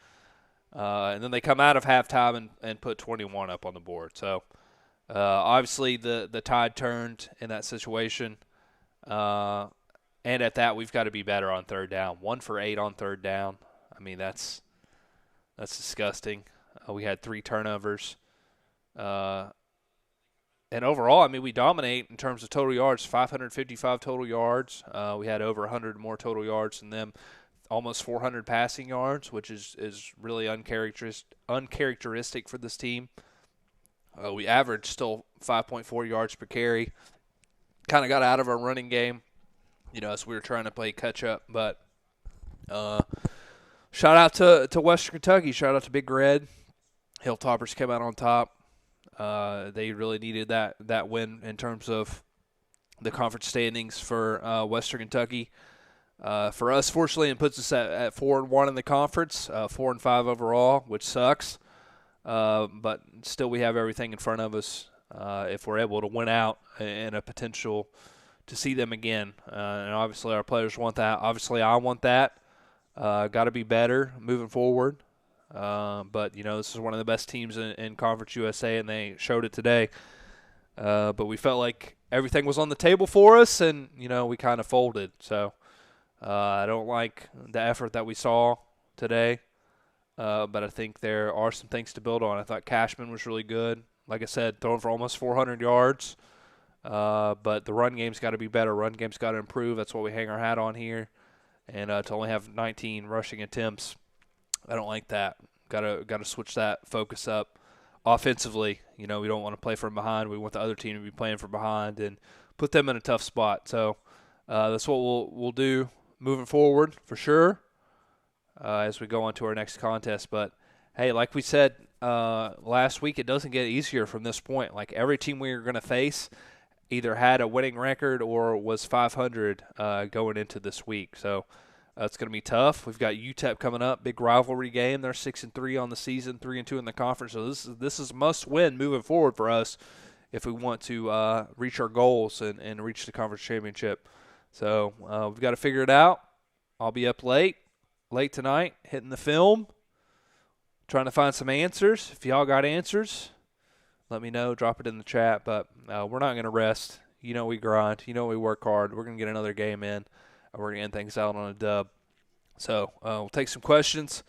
Speaker 1: And then they come out of halftime and put 21 up on the board. So, obviously, the tide turned in that situation. And at that, we've got to be better on third down. 1 for 8 on third down. I mean, that's disgusting. We had 3 turnovers. And overall, I mean, we dominate in terms of total yards, 555 total yards. We had over 100 more total yards than them. Almost 400 passing yards, which is really uncharacteristic for this team. We averaged still 5.4 yards per carry. Kind of got out of our running game, as we were trying to play catch-up. But shout out to Western Kentucky. Shout out to Big Red. Hilltoppers came out on top. They really needed that win in terms of the conference standings for Western Kentucky. For us, fortunately, it puts us at 4-1 in the conference, 4-5 overall, which sucks. But still, we have everything in front of us if we're able to win out and a potential to see them again. And obviously, our players want that. Obviously, I want that. Got to be better moving forward. But, this is one of the best teams in Conference USA, and they showed it today. But we felt like everything was on the table for us, and, we kind of folded. So I don't like the effort that we saw today. but I think there are some things to build on. I thought Cashman was really good. Like I said, throwing for almost 400 yards. But the run game's got to be better. Run game's got to improve. That's what we hang our hat on here. And to only have 19 rushing attempts, I don't like that. Got to switch that focus up offensively. We don't want to play from behind. We want the other team to be playing from behind and put them in a tough spot. So that's what we'll do moving forward for sure as we go on to our next contest. But, hey, like we said last week, it doesn't get easier from this point. Like every team we're going to face either had a winning record or was 500 going into this week. So it's going to be tough. We've got UTEP coming up, big rivalry game. They're 6-3 on the season, 3-2 in the conference. So this is must win moving forward for us if we want to reach our goals and reach the conference championship. So we've got to figure it out. I'll be up late tonight, hitting the film, trying to find some answers. If y'all got answers, let me know. Drop it in the chat. But we're not going to rest. We grind. We work hard. We're going to get another game in. We're going to end things out on a dub. So we'll take some questions.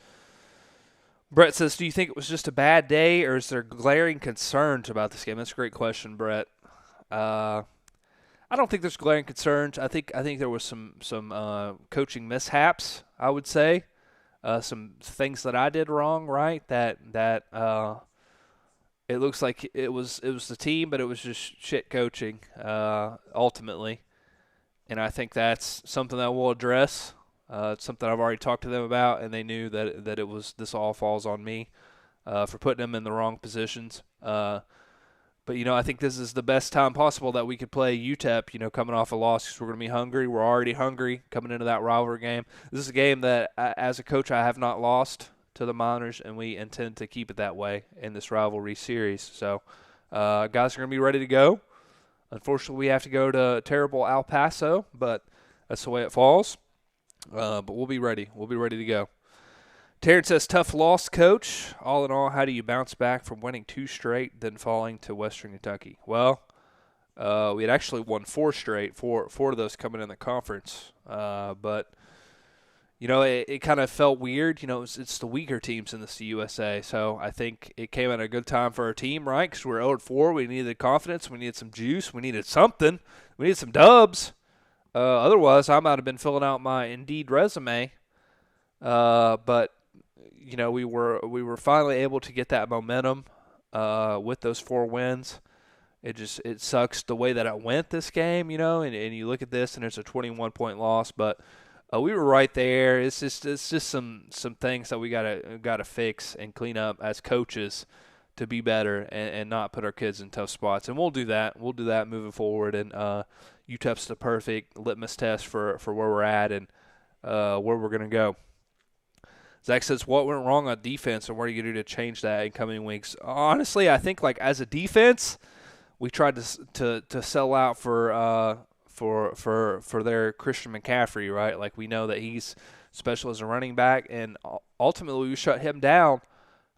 Speaker 1: Brett says, do you think it was just a bad day, or is there glaring concerns about this game? That's a great question, Brett. I don't think there's glaring concerns. I think there was some coaching mishaps, I would say. Some things that I did wrong, right? That it looks like it was the team, but it was just shit coaching ultimately. And I think that's something that we'll address. It's something I've already talked to them about, and they knew that it was this all falls on me for putting them in the wrong positions. But I think this is the best time possible that we could play UTEP. Coming off a loss, because we're going to be hungry. We're already hungry coming into that rivalry game. This is a game that, as a coach, I have not lost to the Miners, and we intend to keep it that way in this rivalry series. So, guys are going to be ready to go. Unfortunately, we have to go to terrible El Paso, but that's the way it falls. But we'll be ready. We'll be ready to go. Terrence says, tough loss, Coach. All in all, how do you bounce back from winning 2 straight, then falling to Western Kentucky? Well, we had actually won 4 straight, four of those coming in the conference. But, it kind of felt weird. It's the weaker teams in the CUSA. So I think it came at a good time for our team, right? Because we're 0-4. We needed confidence. We needed some juice. We needed something. We needed some dubs. Otherwise, I might have been filling out my Indeed resume. But we were finally able to get that momentum with those 4 wins. It sucks the way that it went this game, and you look at this and it's a 21-point loss, but we were right there. It's just some things that we gotta fix and clean up as coaches to be better and not put our kids in tough spots. And we'll do that. We'll do that moving forward. And UTEP's the perfect litmus test for where we're at and where we're gonna go. Zach says, what went wrong on defense, and what are you going to do to change that in coming weeks? Honestly, I think as a defense, we tried to sell out for their Christian McCaffrey, right? Like, we know that he's special as a running back, and ultimately we shut him down.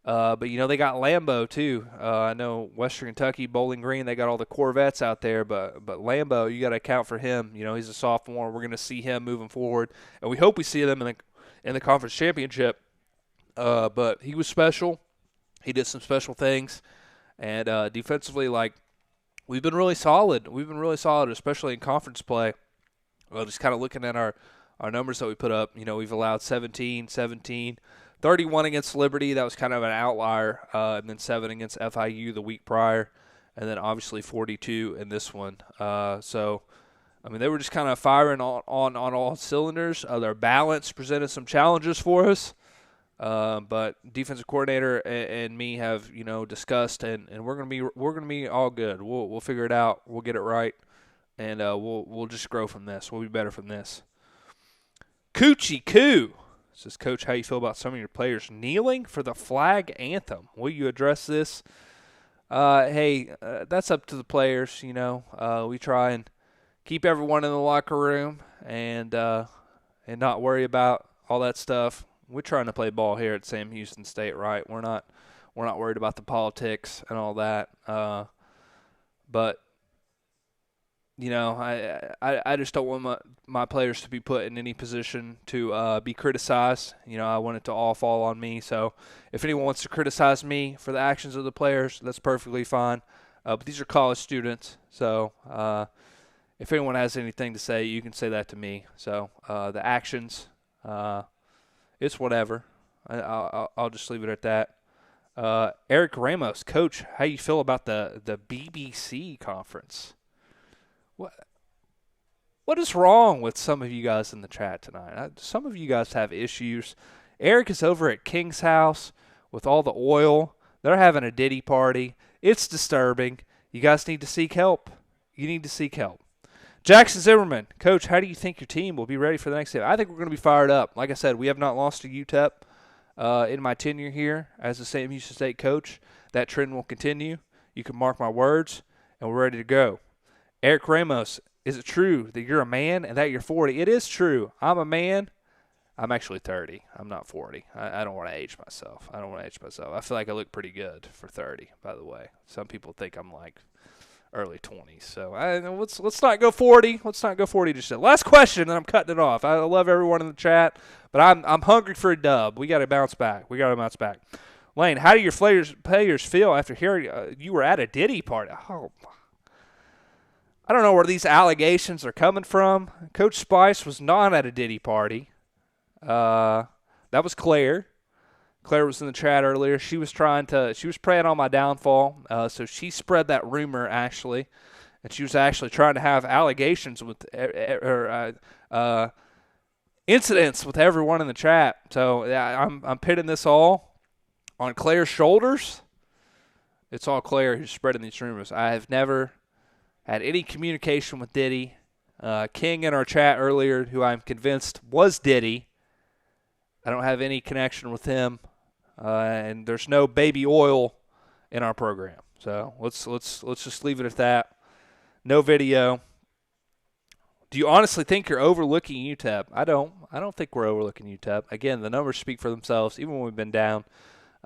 Speaker 1: But they got Lambo too. I know Western Kentucky, Bowling Green, they got all the Corvettes out there, but Lambo, you got to account for him. He's a sophomore. We're going to see him moving forward, and we hope we see them in the conference championship. But he was special. He did some special things. And defensively, we've been really solid. We've been really solid, especially in conference play. Well, just kind of looking at our numbers that we put up, we've allowed 17, 31 against Liberty. That was kind of an outlier. And then 7 against FIU the week prior. And then obviously 42 in this one. They were just kind of firing on all cylinders. Their balance presented some challenges for us. But defensive coordinator and me have, discussed, and we're gonna be all good. We'll figure it out. We'll get it right, and we'll just grow from this. We'll be better from this. Coochie Coo says, Coach, how you feel about some of your players kneeling for the flag anthem? Will you address this? That's up to the players. We try and keep everyone in the locker room and not worry about all that stuff. We're trying to play ball here at Sam Houston State, right? We're not worried about the politics and all that. But you know, I just don't want my players to be put in any position to be criticized. You know, I want it to all fall on me. So if anyone wants to criticize me for the actions of the players, that's perfectly fine. But these are college students, so if anyone has anything to say, you can say that to me. So the actions, it's whatever. I'll just leave it at that. Eric Ramos, Coach, how you feel about the BBC conference? What is wrong with some of you guys in the chat tonight? Some of you guys have issues. Eric is over at King's house with all the oil. They're having a Diddy party. It's disturbing. You guys need to seek help. You need to seek help. Jackson Zimmerman, Coach, how do you think your team will be ready for the next game? I think we're going to be fired up. Like I said, we have not lost to UTEP in my tenure here as the SMU State coach. That trend will continue. You can mark my words, and we're ready to go. Eric Ramos, is it true that you're a man and that you're 40? It is true. I'm a man. I'm actually 30. I'm not 40. I don't want to age myself. I feel like I look pretty good for 30, by the way. Some people think I'm like early 20s. So let's not go 40. Let's not go 40 just yet. Last question, and I'm cutting it off. I love everyone in the chat, but I'm hungry for a dub. We got to bounce back. Lane, how do your players feel after hearing you were at a Diddy party? Oh, I don't know where these allegations are coming from. Coach Spice was not at a Diddy party. That was Claire. Claire was in the chat earlier. She was preying on my downfall. So she spread that rumor actually, and she was actually trying to have allegations with incidents with everyone in the chat. So yeah, I'm pitting this all on Claire's shoulders. It's all Claire who's spreading these rumors. I have never had any communication with Diddy. King in our chat earlier, who I'm convinced was Diddy. I don't have any connection with him, and there's no baby oil in our program. So let's just leave it at that. No video. Do you honestly think you're overlooking UTEP? I don't think we're overlooking UTEP. Again, the numbers speak for themselves. Even when we've been down,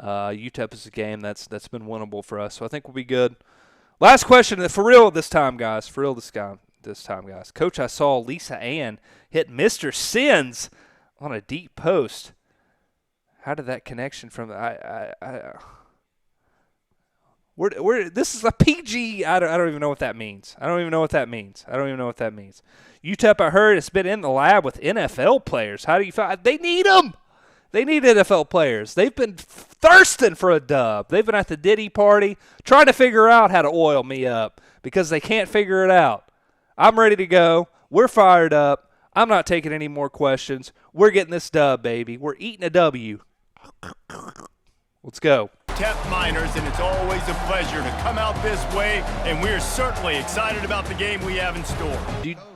Speaker 1: UTEP is a game that's been winnable for us. So I think we'll be good. Last question, for real this time, guys. Coach, I saw Lisa Ann hit Mr. Sins on a deep post. How did that connection from this is a PG. I don't even know what that means. UTEP, I heard, has been in the lab with NFL players. How do you feel? They need them. They need NFL players. They've been thirsting for a dub. They've been at the Diddy party trying to figure out how to oil me up because they can't figure it out. I'm ready to go. We're fired up. I'm not taking any more questions. We're getting this dub, baby. We're eating a W. Let's go.
Speaker 2: UTEP Miners, and it's always a pleasure to come out this way, and we're certainly excited about the game we have in store.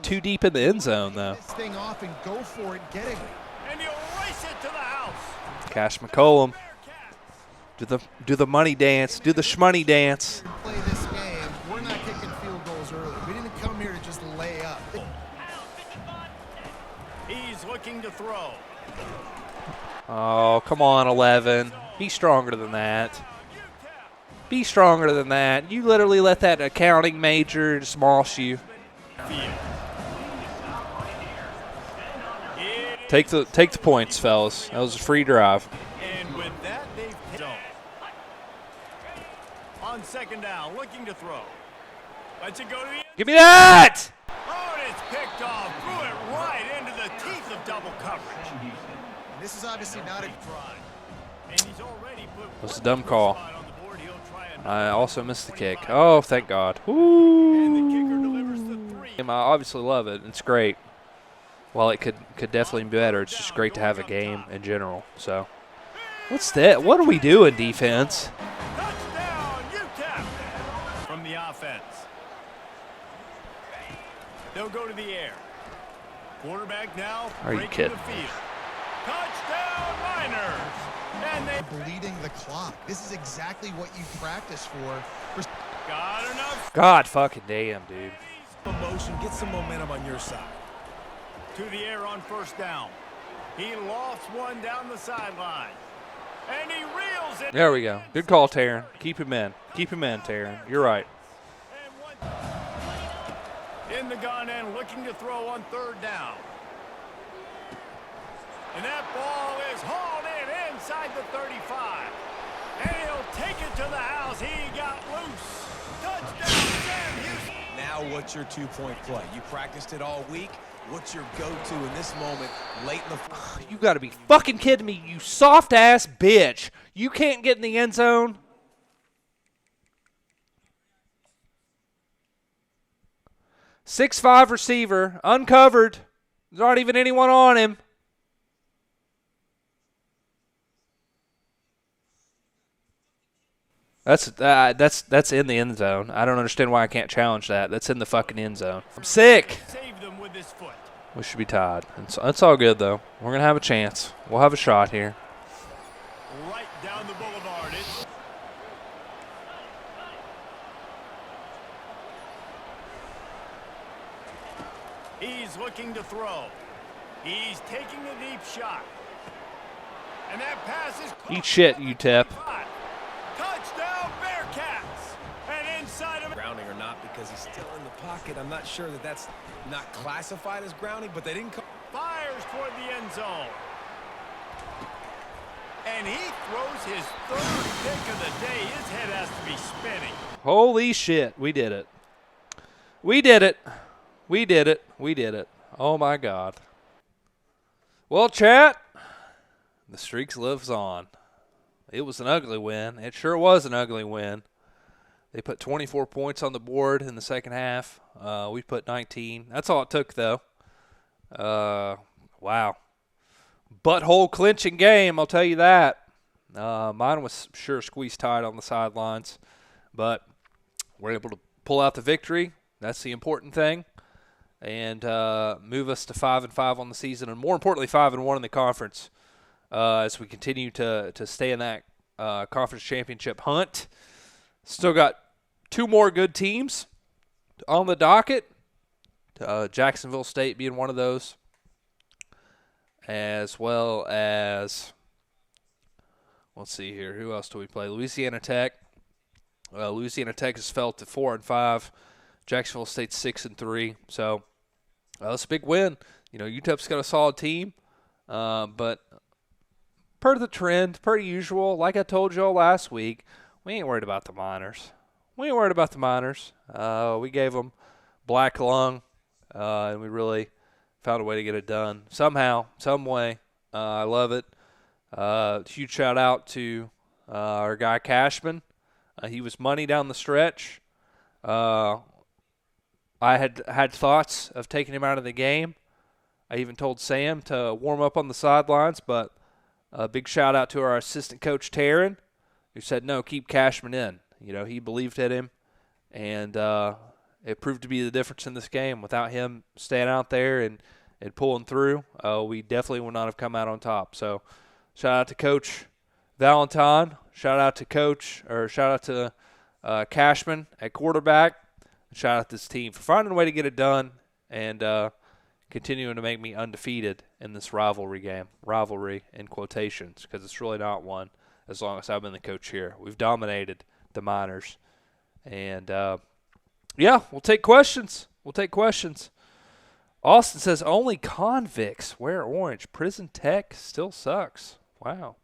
Speaker 1: Too deep in the end zone, though.
Speaker 4: This thing off and go for it, get it.
Speaker 2: And he'll race it to the house.
Speaker 1: Cash McCollum. Do the money dance. Do the shmoney dance.
Speaker 4: Play this game. We're not kicking field goals early. We didn't come here to just lay up.
Speaker 2: He's looking to throw.
Speaker 1: Oh, come on, 11. Be stronger than that. Be stronger than that. You literally let that accounting major smosh you. Take the points, fellas. That was a free drive.
Speaker 2: And with that, they've hit zone. On second down, looking to throw. Lets it go to the end.
Speaker 1: Give me that!
Speaker 2: Oh, and it's picked off. Threw it right into the teeth of double coverage.
Speaker 4: This is obviously not a
Speaker 2: drive. And he's already put
Speaker 1: That's a dumb call.
Speaker 2: on the board. He'll try
Speaker 1: I also missed the kick. Oh, thank God. Woo!
Speaker 2: and the kicker delivers the 3.
Speaker 1: I obviously love it. It's great. While it could definitely be better, it's just great to have a game in general. So, what's that? What are we doing, defense?
Speaker 2: Touchdown, UTEP! From the offense. They'll go to the air. Quarterback now.
Speaker 1: Are you kidding?
Speaker 2: The field. Touchdown, Miners! And they
Speaker 4: bleeding the clock. This is exactly what you practice for.
Speaker 2: got enough.
Speaker 1: God fucking damn, dude.
Speaker 3: Motion, get some momentum on your side.
Speaker 2: To the air on first down. He lofts one down the sideline. And he reels it.
Speaker 1: There we go. Good call, Taryn. Keep him in. Keep him in, Taryn. You're right.
Speaker 2: in the gun and looking to throw on third down. And that ball is hauled in inside the 35. And he'll take it to the house. He got loose. Touchdown, Sam Houston.
Speaker 3: Now what's your two-point play? You practiced it all week. What's your go-to in this moment late in the...
Speaker 1: You got to be fucking kidding me, you soft-ass bitch. You can't get in the end zone? 6'5" receiver, uncovered. There's not even anyone on him. That's in the end zone. I don't understand why I can't challenge that. That's in the fucking end zone. I'm sick.
Speaker 2: Save them with his foot.
Speaker 1: We should be tied. It's all good, though. We're going to have a chance. We'll have a shot here.
Speaker 2: Right down the boulevard. He's looking to throw. He's taking a deep shot. And that pass is caught.
Speaker 1: Eat shit, UTEP.
Speaker 2: Touchdown, Bearcats. And inside of
Speaker 3: Grounding or not, because he's still in the pocket. I'm not sure that that's not classified as grounding, but they didn't come.
Speaker 2: Fires toward the end zone. And he throws his third pick of the day. His head has to be spinning.
Speaker 1: Holy shit, we did it. We did it. We did it. We did it. Oh, my God. Well, chat, the streaks lives on. It was an ugly win. It sure was an ugly win. They put 24 points on the board in the second half. We put 19. That's all it took, though. Wow. Butthole clinching game, I'll tell you that. Mine was sure squeezed tight on the sidelines, but we're able to pull out the victory. That's the important thing, and move us to 5-5 on the season, and more importantly, 5-1 in the conference as we continue to stay in that conference championship hunt. Still got two more good teams on the docket, Jacksonville State being one of those, as well as, let's see here, who else do we play? Louisiana Tech. Louisiana Tech has fell to 4-5. Jacksonville State 6-3. So that's a big win. You know, UTEP's got a solid team, but per the trend, per usual, like I told y'all last week, we ain't worried about the Miners. We ain't worried about the Miners. We gave them black lung, and we really found a way to get it done. Somehow, some way. I love it. Huge shout out to our guy Cashman. He was money down the stretch. I had thoughts of taking him out of the game. I even told Sam to warm up on the sidelines, but a big shout out to our assistant coach Taryn, who said, no, keep Cashman in. You know, he believed in him, and it proved to be the difference in this game. Without him staying out there and pulling through, we definitely would not have come out on top. So shout out to Coach Valentine. Shout out to Cashman at quarterback. And shout out to this team for finding a way to get it done and continuing to make me undefeated in this rivalry game. Rivalry in quotations, because it's really not one as long as I've been the coach here. We've dominated the Miners. And, yeah, we'll take questions. Austin says, only convicts wear orange. Prison tech still sucks. Wow.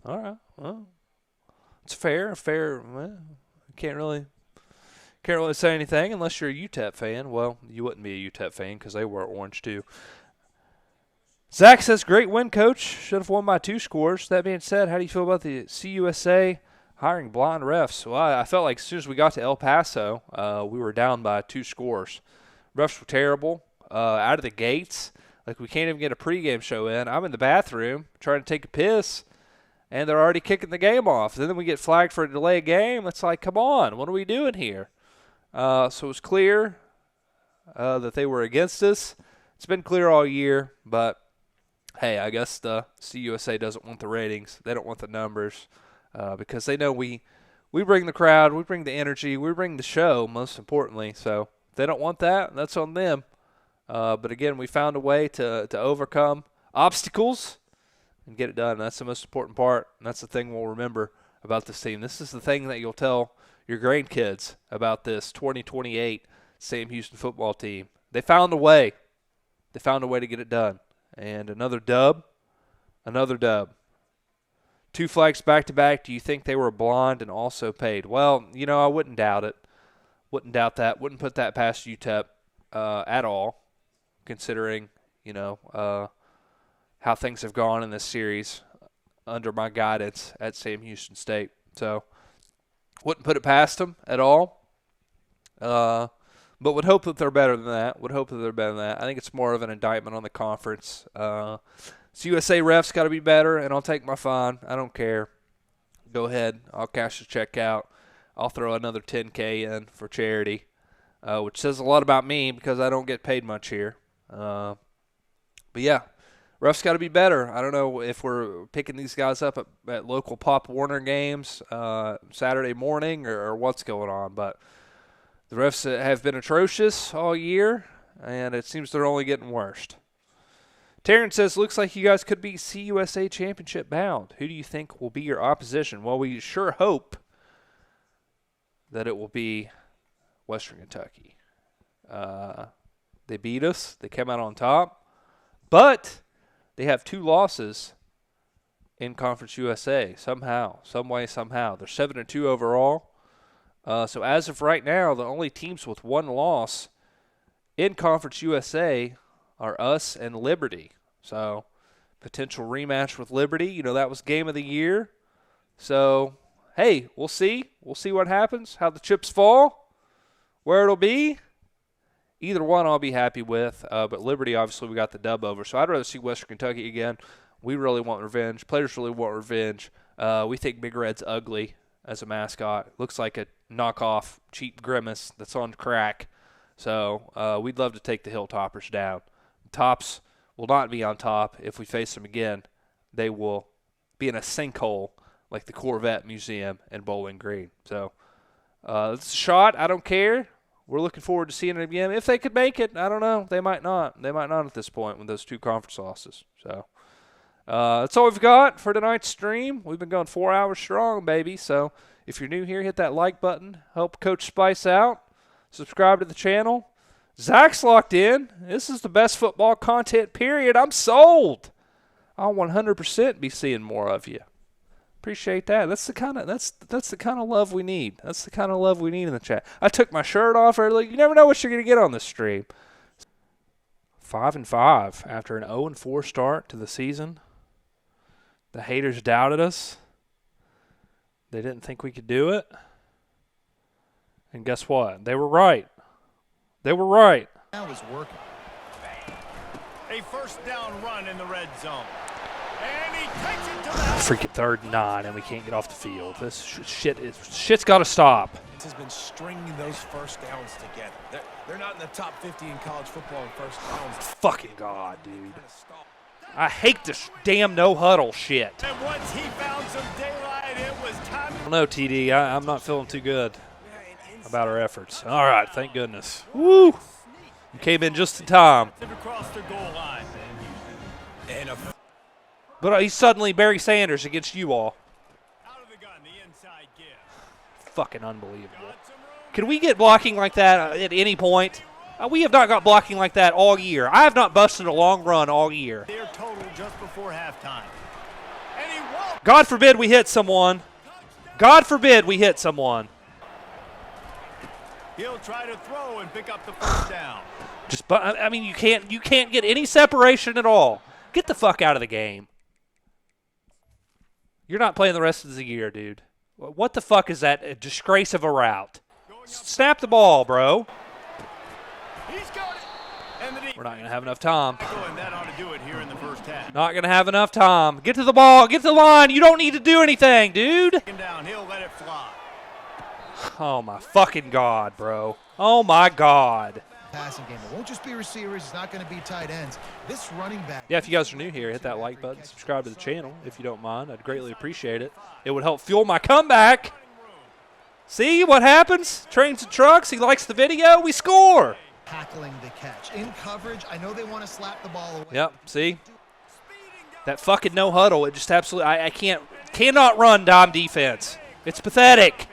Speaker 1: All right. Well, it's fair. Well, can't really say anything unless you're a UTEP fan. Well, you wouldn't be a UTEP fan because they wear orange too. Zach says, great win, coach. Should have won by 2 scores. That being said, how do you feel about the CUSA hiring blind refs? Well, I felt like as soon as we got to El Paso, we were down by 2 scores. Refs were terrible. Out of the gates, like we can't even get a pregame show in. I'm in the bathroom trying to take a piss, and they're already kicking the game off. Then we get flagged for a delay game. It's like, come on, what are we doing here? So it was clear that they were against us. It's been clear all year, but hey, I guess the CUSA doesn't want the ratings. They don't want the numbers because they know we bring the crowd, we bring the energy, we bring the show, most importantly. So if they don't want that, that's on them. But again, we found a way to overcome obstacles and get it done. That's the most important part, and that's the thing we'll remember about this team. This is the thing that you'll tell your grandkids about this 2028 Sam Houston football team. They found a way. They found a way to get it done. And another dub. Another dub. 2 flags back-to-back. Do you think they were blind and also paid? Well, I wouldn't doubt it. Wouldn't doubt that. Wouldn't put that past UTEP at all, considering, how things have gone in this series under my guidance at Sam Houston State. So, wouldn't put it past them at all. But would hope that they're better than that. I think it's more of an indictment on the conference. So USA refs got to be better, and I'll take my fine. I don't care. Go ahead. I'll cash the check out. I'll throw another $10K in for charity, which says a lot about me because I don't get paid much here. But, yeah, refs got to be better. I don't know if we're picking these guys up at local Pop Warner games Saturday morning or what's going on. But the refs have been atrocious all year, and it seems they're only getting worse. Terrence says, looks like you guys could be CUSA championship bound. Who do you think will be your opposition? Well, we sure hope that it will be Western Kentucky. They beat us. They came out on top. But they have 2 losses in Conference USA somehow, some way, somehow. They're 7-2 overall. So as of right now, the only teams with 1 loss in Conference USA are us and Liberty. So, potential rematch with Liberty. That was game of the year. So, hey, we'll see. We'll see what happens, how the chips fall, where it'll be. Either one I'll be happy with. But Liberty, obviously, we got the dub over. So, I'd rather see Western Kentucky again. We really want revenge. Players really want revenge. We think Big Red's ugly as a mascot. Looks like a knockoff cheap Grimace that's on crack. So, we'd love to take the Hilltoppers down. Tops will not be on top. If we face them again, they will be in a sinkhole like the Corvette Museum in Bowling Green. So, it's a shot. I don't care. We're looking forward to seeing it again. If they could make it, I don't know. They might not. They might not at this point with those 2 conference losses. So, that's all we've got for tonight's stream. We've been going 4 hours strong, baby. So, if you're new here, hit that like button. Help Coach Spice out. Subscribe to the channel. Zach's locked in. This is the best football content, period. I'm sold. I'll 100% be seeing more of you. Appreciate that. That's the kind of love we need. That's the kind of love we need in the chat. I took my shirt off early. You never know what you're going to get on this stream. 5-5 after an 0-4 start to the season. The haters doubted us. They didn't think we could do it. And guess what? They were right. They were right.
Speaker 4: That was working.
Speaker 2: A first down run in the red zone. And he takes it to the house.
Speaker 1: Freaking 3rd and 9, and we can't get off the field. This shit's got to stop.
Speaker 3: This has been stringing those first downs together. They're not in the top 50 in college football in first downs.
Speaker 1: Fucking God, dude. I hate this damn no-huddle shit.
Speaker 2: And once he found some daylight, it was time.
Speaker 1: I don't know, TD. I'm not feeling too good about our efforts. All right, thank goodness. Woo! You came in just in time.
Speaker 2: Across the goal line.
Speaker 1: But he's suddenly Barry Sanders against you all.
Speaker 2: Out of the gun, the inside give.
Speaker 1: Fucking unbelievable. Can we get blocking like that at any point? We have not got blocking like that all year. I have not busted a long run all year.
Speaker 2: Their total just before halftime.
Speaker 1: God forbid we hit someone. God forbid we hit someone.
Speaker 2: He'll try to throw and pick up the first down.
Speaker 1: I mean, you can't get any separation at all. Get the fuck out of the game. You're not playing the rest of the year, dude. What the fuck is that? A disgrace of a route. Snap the ball, bro.
Speaker 2: He's got it.
Speaker 1: We're not going to have enough time.
Speaker 2: And that ought to do it here in the first half.
Speaker 1: Not going to have enough time. Get to the ball. Get to the line. You don't need to do anything, dude.
Speaker 2: Down. He'll let it fly.
Speaker 1: Oh, my fucking God, bro. Oh, my God.
Speaker 4: Passing game. It won't just be receivers. It's not going to be tight ends. This running back.
Speaker 1: Yeah, if you guys are new here, hit that like button. Subscribe to the channel if you don't mind. I'd greatly appreciate it. It would help fuel my comeback. See what happens? Trains and trucks. He likes the video. We score.
Speaker 4: Tackling the catch. In coverage, I know they want to slap the ball away.
Speaker 1: Yep, see? That fucking no huddle, it just absolutely, I cannot run dime defense. It's pathetic.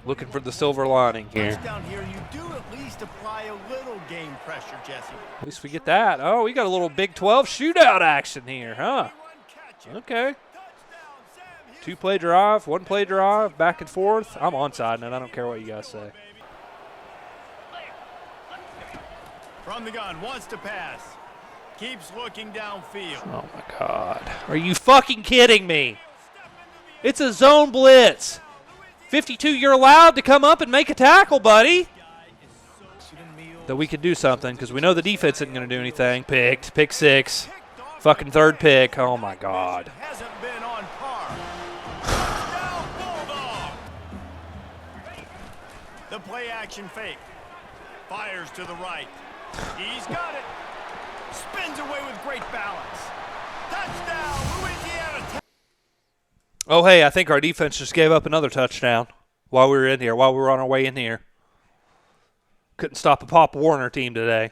Speaker 1: Looking for the silver lining here.
Speaker 2: Down here, you do at least apply a little game pressure, Jesse.
Speaker 1: At least we get that. Oh, we got a little Big 12 shootout action here, huh? Okay. 2-play drive, 1-play drive, back and forth. I'm onside, and I don't care what you guys say.
Speaker 2: From the gun, wants to pass. Keeps looking downfield.
Speaker 1: Oh, my God. Are you fucking kidding me? It's a zone blitz. 52, you're allowed to come up and make a tackle, buddy. That we could do something because we know the defense isn't going to do anything. Pick 6. Fucking third pick. Oh, my God.
Speaker 2: Hasn't been on par. Touchdown, Bulldog. The play action fake. Fires to the right. He's got it. Spins away with great balance. Touchdown, Louisiana.
Speaker 1: Oh, hey, I think our defense just gave up another touchdown while we were in here, while we were on our way in here. Couldn't stop a Pop Warner team today.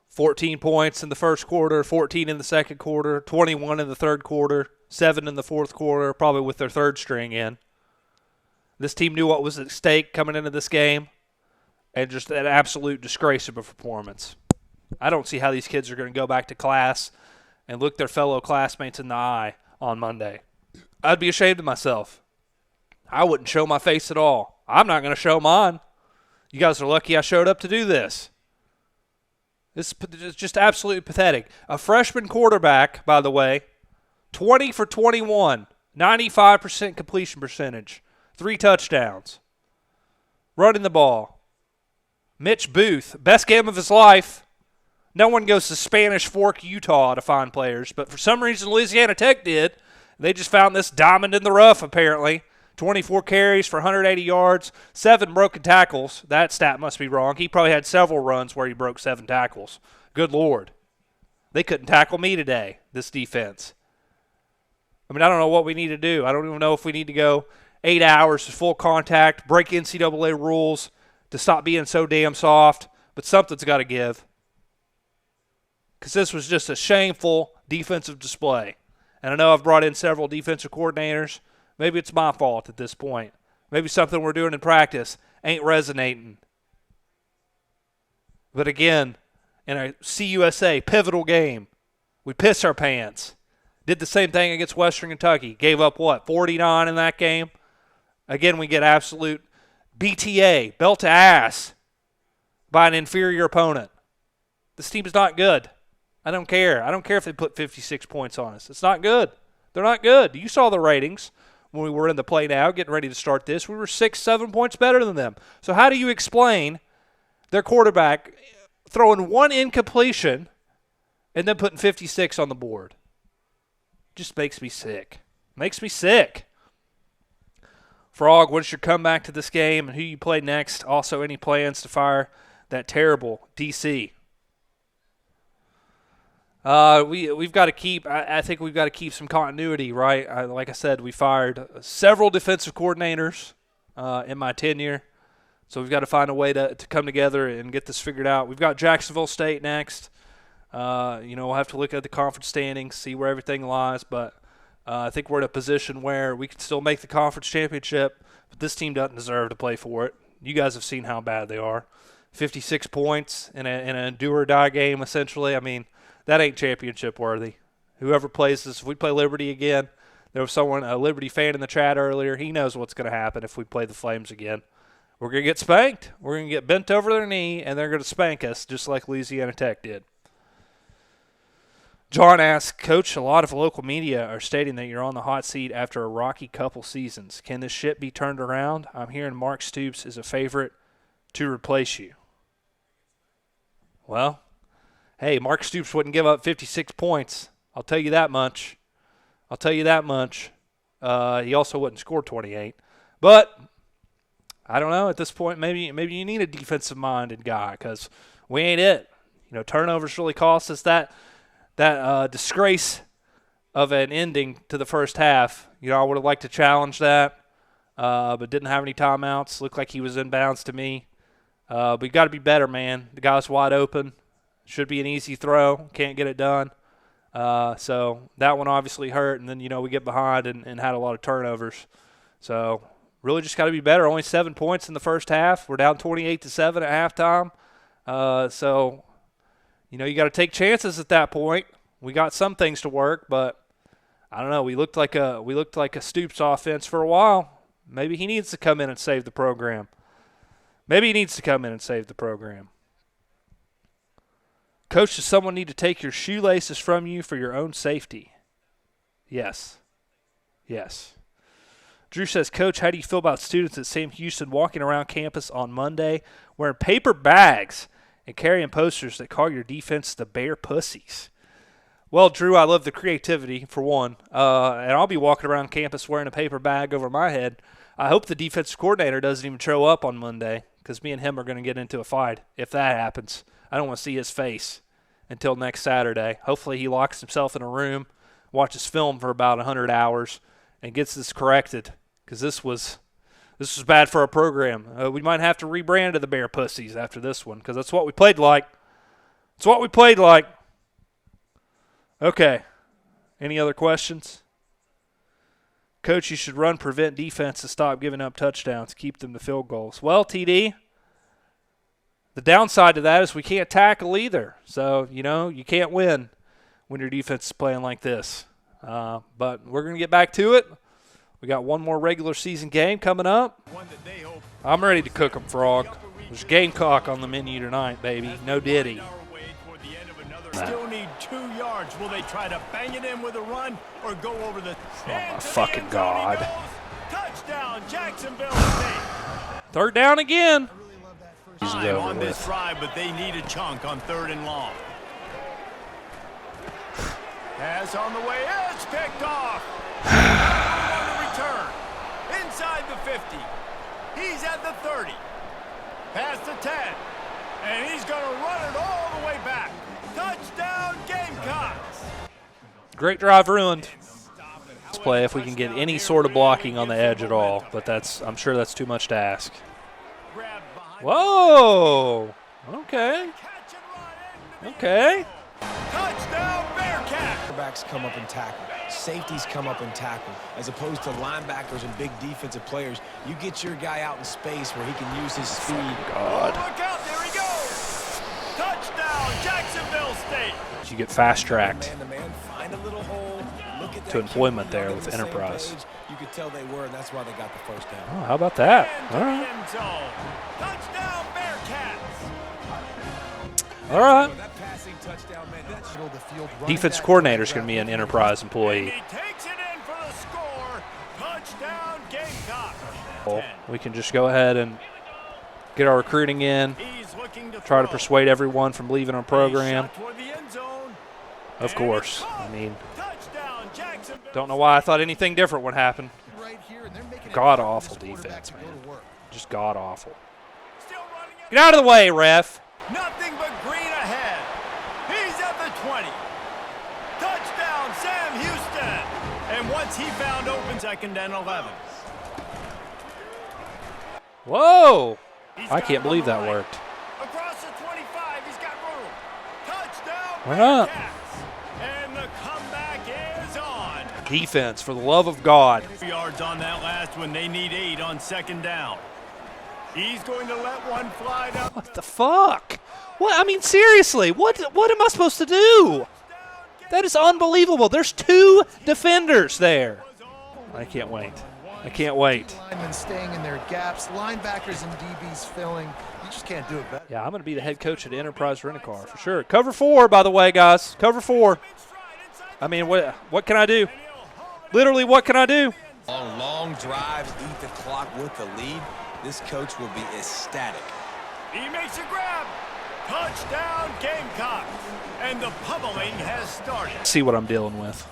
Speaker 1: 14 points in the first quarter, 14 in the second quarter, 21 in the third quarter, 7 in the fourth quarter, probably with their third string in. This team knew what was at stake coming into this game, and just an absolute disgrace of a performance. I don't see how these kids are going to go back to class and look their fellow classmates in the eye on Monday. I'd be ashamed of myself. I wouldn't show my face at all. I'm not going to show mine. You guys are lucky I showed up to do this. This is just absolutely pathetic. A freshman quarterback, by the way, 20 for 21, 95% completion percentage, 3 touchdowns, running the ball. Mitch Booth, best game of his life. No one goes to Spanish Fork, Utah to find players, but for some reason Louisiana Tech did. They just found this diamond in the rough, apparently. 24 carries for 180 yards, 7 broken tackles. That stat must be wrong. He probably had several runs where he broke 7 tackles. Good Lord. They couldn't tackle me today, this defense. I mean, I don't know what we need to do. I don't even know if we need to go 8 hours to full contact, break NCAA rules to stop being so damn soft, but something's got to give. Because this was just a shameful defensive display. And I know I've brought in several defensive coordinators. Maybe it's my fault at this point. Maybe something we're doing in practice ain't resonating. But again, in a CUSA pivotal game, we piss our pants. Did the same thing against Western Kentucky. Gave up, 49 in that game? Again, we get absolute BTA, belt to ass, by an inferior opponent. This team is not good. I don't care. I don't care if they put 56 points on us. It's not good. They're not good. You saw the ratings when we were in the play now, getting ready to start this. We were 6-7 points better than them. So how do you explain their quarterback throwing 1 incompletion and then putting 56 on the board? Just makes me sick. Makes me sick. Frog, what's your comeback to this game and who you play next? Also, any plans to fire that terrible DC? We've got to keep. I think we've got to keep some continuity, right? Like I said, we fired several defensive coordinators in my tenure, so we've got to find a way to come together and get this figured out. We've got Jacksonville State next. We'll have to look at the conference standings, see where everything lies, but I think we're in a position where we can still make the conference championship, but this team doesn't deserve to play for it. You guys have seen how bad they are. 56 points in a do-or-die game, essentially. I mean, that ain't championship worthy. Whoever plays this, if we play Liberty again, there was a Liberty fan in the chat earlier. He knows what's going to happen if we play the Flames again. We're going to get spanked. We're going to get bent over their knee, and they're going to spank us just like Louisiana Tech did. John asks, Coach, a lot of local media are stating that you're on the hot seat after a rocky couple seasons. Can this ship be turned around? I'm hearing Mark Stoops is a favorite to replace you. Well, hey, Mark Stoops wouldn't give up 56 points. I'll tell you that much. He also wouldn't score 28. But I don't know. At this point, maybe you need a defensive-minded guy because we ain't it. Turnovers really cost us that disgrace of an ending to the first half. I would have liked to challenge that, but didn't have any timeouts. Looked like he was inbounds to me. But you got to be better, man. The guy's wide open. Should be an easy throw. Can't get it done. So that one obviously hurt. And then, we get behind and had a lot of turnovers. So Really just got to be better. Only 7 points in the first half. We're down 28-7 at halftime. So, you know, you got to take chances at that point. We got some things to work, but I don't know. We looked like a Stoops offense for a while. Maybe he needs to come in and save the program. Coach, does someone need to take your shoelaces from you for your own safety? Yes. Drew says, Coach, how do you feel about students at Sam Houston walking around campus on Monday wearing paper bags and carrying posters that call your defense the Bear Pussies? Well, Drew, I love the creativity, for one, and I'll be walking around campus wearing a paper bag over my head. I hope the defensive coordinator doesn't even show up on Monday because me and him are going to get into a fight if that happens. I don't want to see his face until next Saturday. Hopefully he locks himself in a room, watches film for about 100 hours, and gets this corrected because this was bad for our program. We might have to rebrand to the Bear Pussies after this one because that's what we played like. Okay. Any other questions? Coach, you should run prevent defense to stop giving up touchdowns, keep them to field goals. Well, TD, the downside to that is we can't tackle either. So, you know, you can't win when your defense is playing like this. But we're going to get back to it. We got one more regular season game coming up. I'm ready to cook 'em, Frog. There's Gamecock on the menu tonight, baby. No Diddy.
Speaker 2: Still need 2 yards. Will they try to bang it in with a run or go over the...
Speaker 1: Oh, my fucking God.
Speaker 2: Touchdown, Jacksonville State.
Speaker 1: Third down again.
Speaker 2: Time on this drive, but they need a chunk on 3rd and long. Pass on the way. It's picked off. On the return. Inside the 50. He's at the 30. Past the 10. And he's going to run it all the way back. Touchdown, Gamecocks.
Speaker 1: Great drive ruined. Let's play if we can get any sort of blocking on the edge at all, but I'm sure that's too much to ask. Whoa. Okay.
Speaker 2: Touchdown, Bearcats.
Speaker 3: Quarterbacks come up and tackle. Safeties come up and tackle. As opposed to linebackers and big defensive players, you get your guy out in space where he can use his speed.
Speaker 1: God.
Speaker 2: Oh, look out, there he goes. Touchdown, Jacksonville State.
Speaker 1: You get fast-tracked
Speaker 3: Man-to-man, find a little hole, look at
Speaker 1: to employment there with Enterprise.
Speaker 3: You could tell they were, and that's why they got the first down.
Speaker 1: Oh, how about that? All right.
Speaker 2: End zone. Touchdown, Bearcats.
Speaker 1: All right.
Speaker 3: That passing touchdown, man, that's
Speaker 1: Defense coordinator is going to be an Enterprise employee.
Speaker 2: He takes it in for the score. Touchdown, Gamecocks.
Speaker 1: Well, we can just go ahead and get our recruiting in,
Speaker 2: He's looking to
Speaker 1: try to
Speaker 2: throw.
Speaker 1: persuade everyone from leaving our program.
Speaker 2: Shot toward the end zone.
Speaker 1: Of course. I mean,
Speaker 2: Touchdown, Jacksonville.
Speaker 1: don't know why I thought anything different would happen.
Speaker 4: Right here, and they're making it
Speaker 1: God-awful
Speaker 4: hard for this quarterback
Speaker 1: defense,
Speaker 4: to go
Speaker 1: man.
Speaker 4: to work.
Speaker 1: Just god-awful.
Speaker 2: Still running it.
Speaker 1: Get out of the way, ref.
Speaker 2: Nothing but green ahead. He's at the 20. Touchdown, Sam Houston. And once he found open, 2nd and 11.
Speaker 1: Whoa.
Speaker 2: He's
Speaker 1: I
Speaker 2: got
Speaker 1: can't
Speaker 2: it
Speaker 1: believe
Speaker 2: on the
Speaker 1: that
Speaker 2: right.
Speaker 1: worked.
Speaker 2: Across the 25, he's got room. Touchdown,
Speaker 1: Why not?
Speaker 2: Bearcats. And the comeback is on.
Speaker 1: Defense, for the love of God.
Speaker 2: 2 yards on that last one. They need 8 on 2nd down. He's going to let one fly down.
Speaker 1: What the fuck? What? I mean, seriously, what am I supposed to do? That is unbelievable. There's 2 defenders there. I can't wait.
Speaker 4: Linemen staying in their gaps, linebackers and DBs filling. You just can't do it better.
Speaker 1: Yeah, I'm going to be the head coach at Enterprise Rent-A-Car for sure. Cover 4, by the way, guys. Cover 4. I mean, what can I do? Literally, what can I do?
Speaker 3: On long drives, eat the clock with the lead. This coach will be ecstatic.
Speaker 2: He makes a grab. Touchdown, Gamecocks. And the pummeling has started.
Speaker 1: See what I'm dealing with.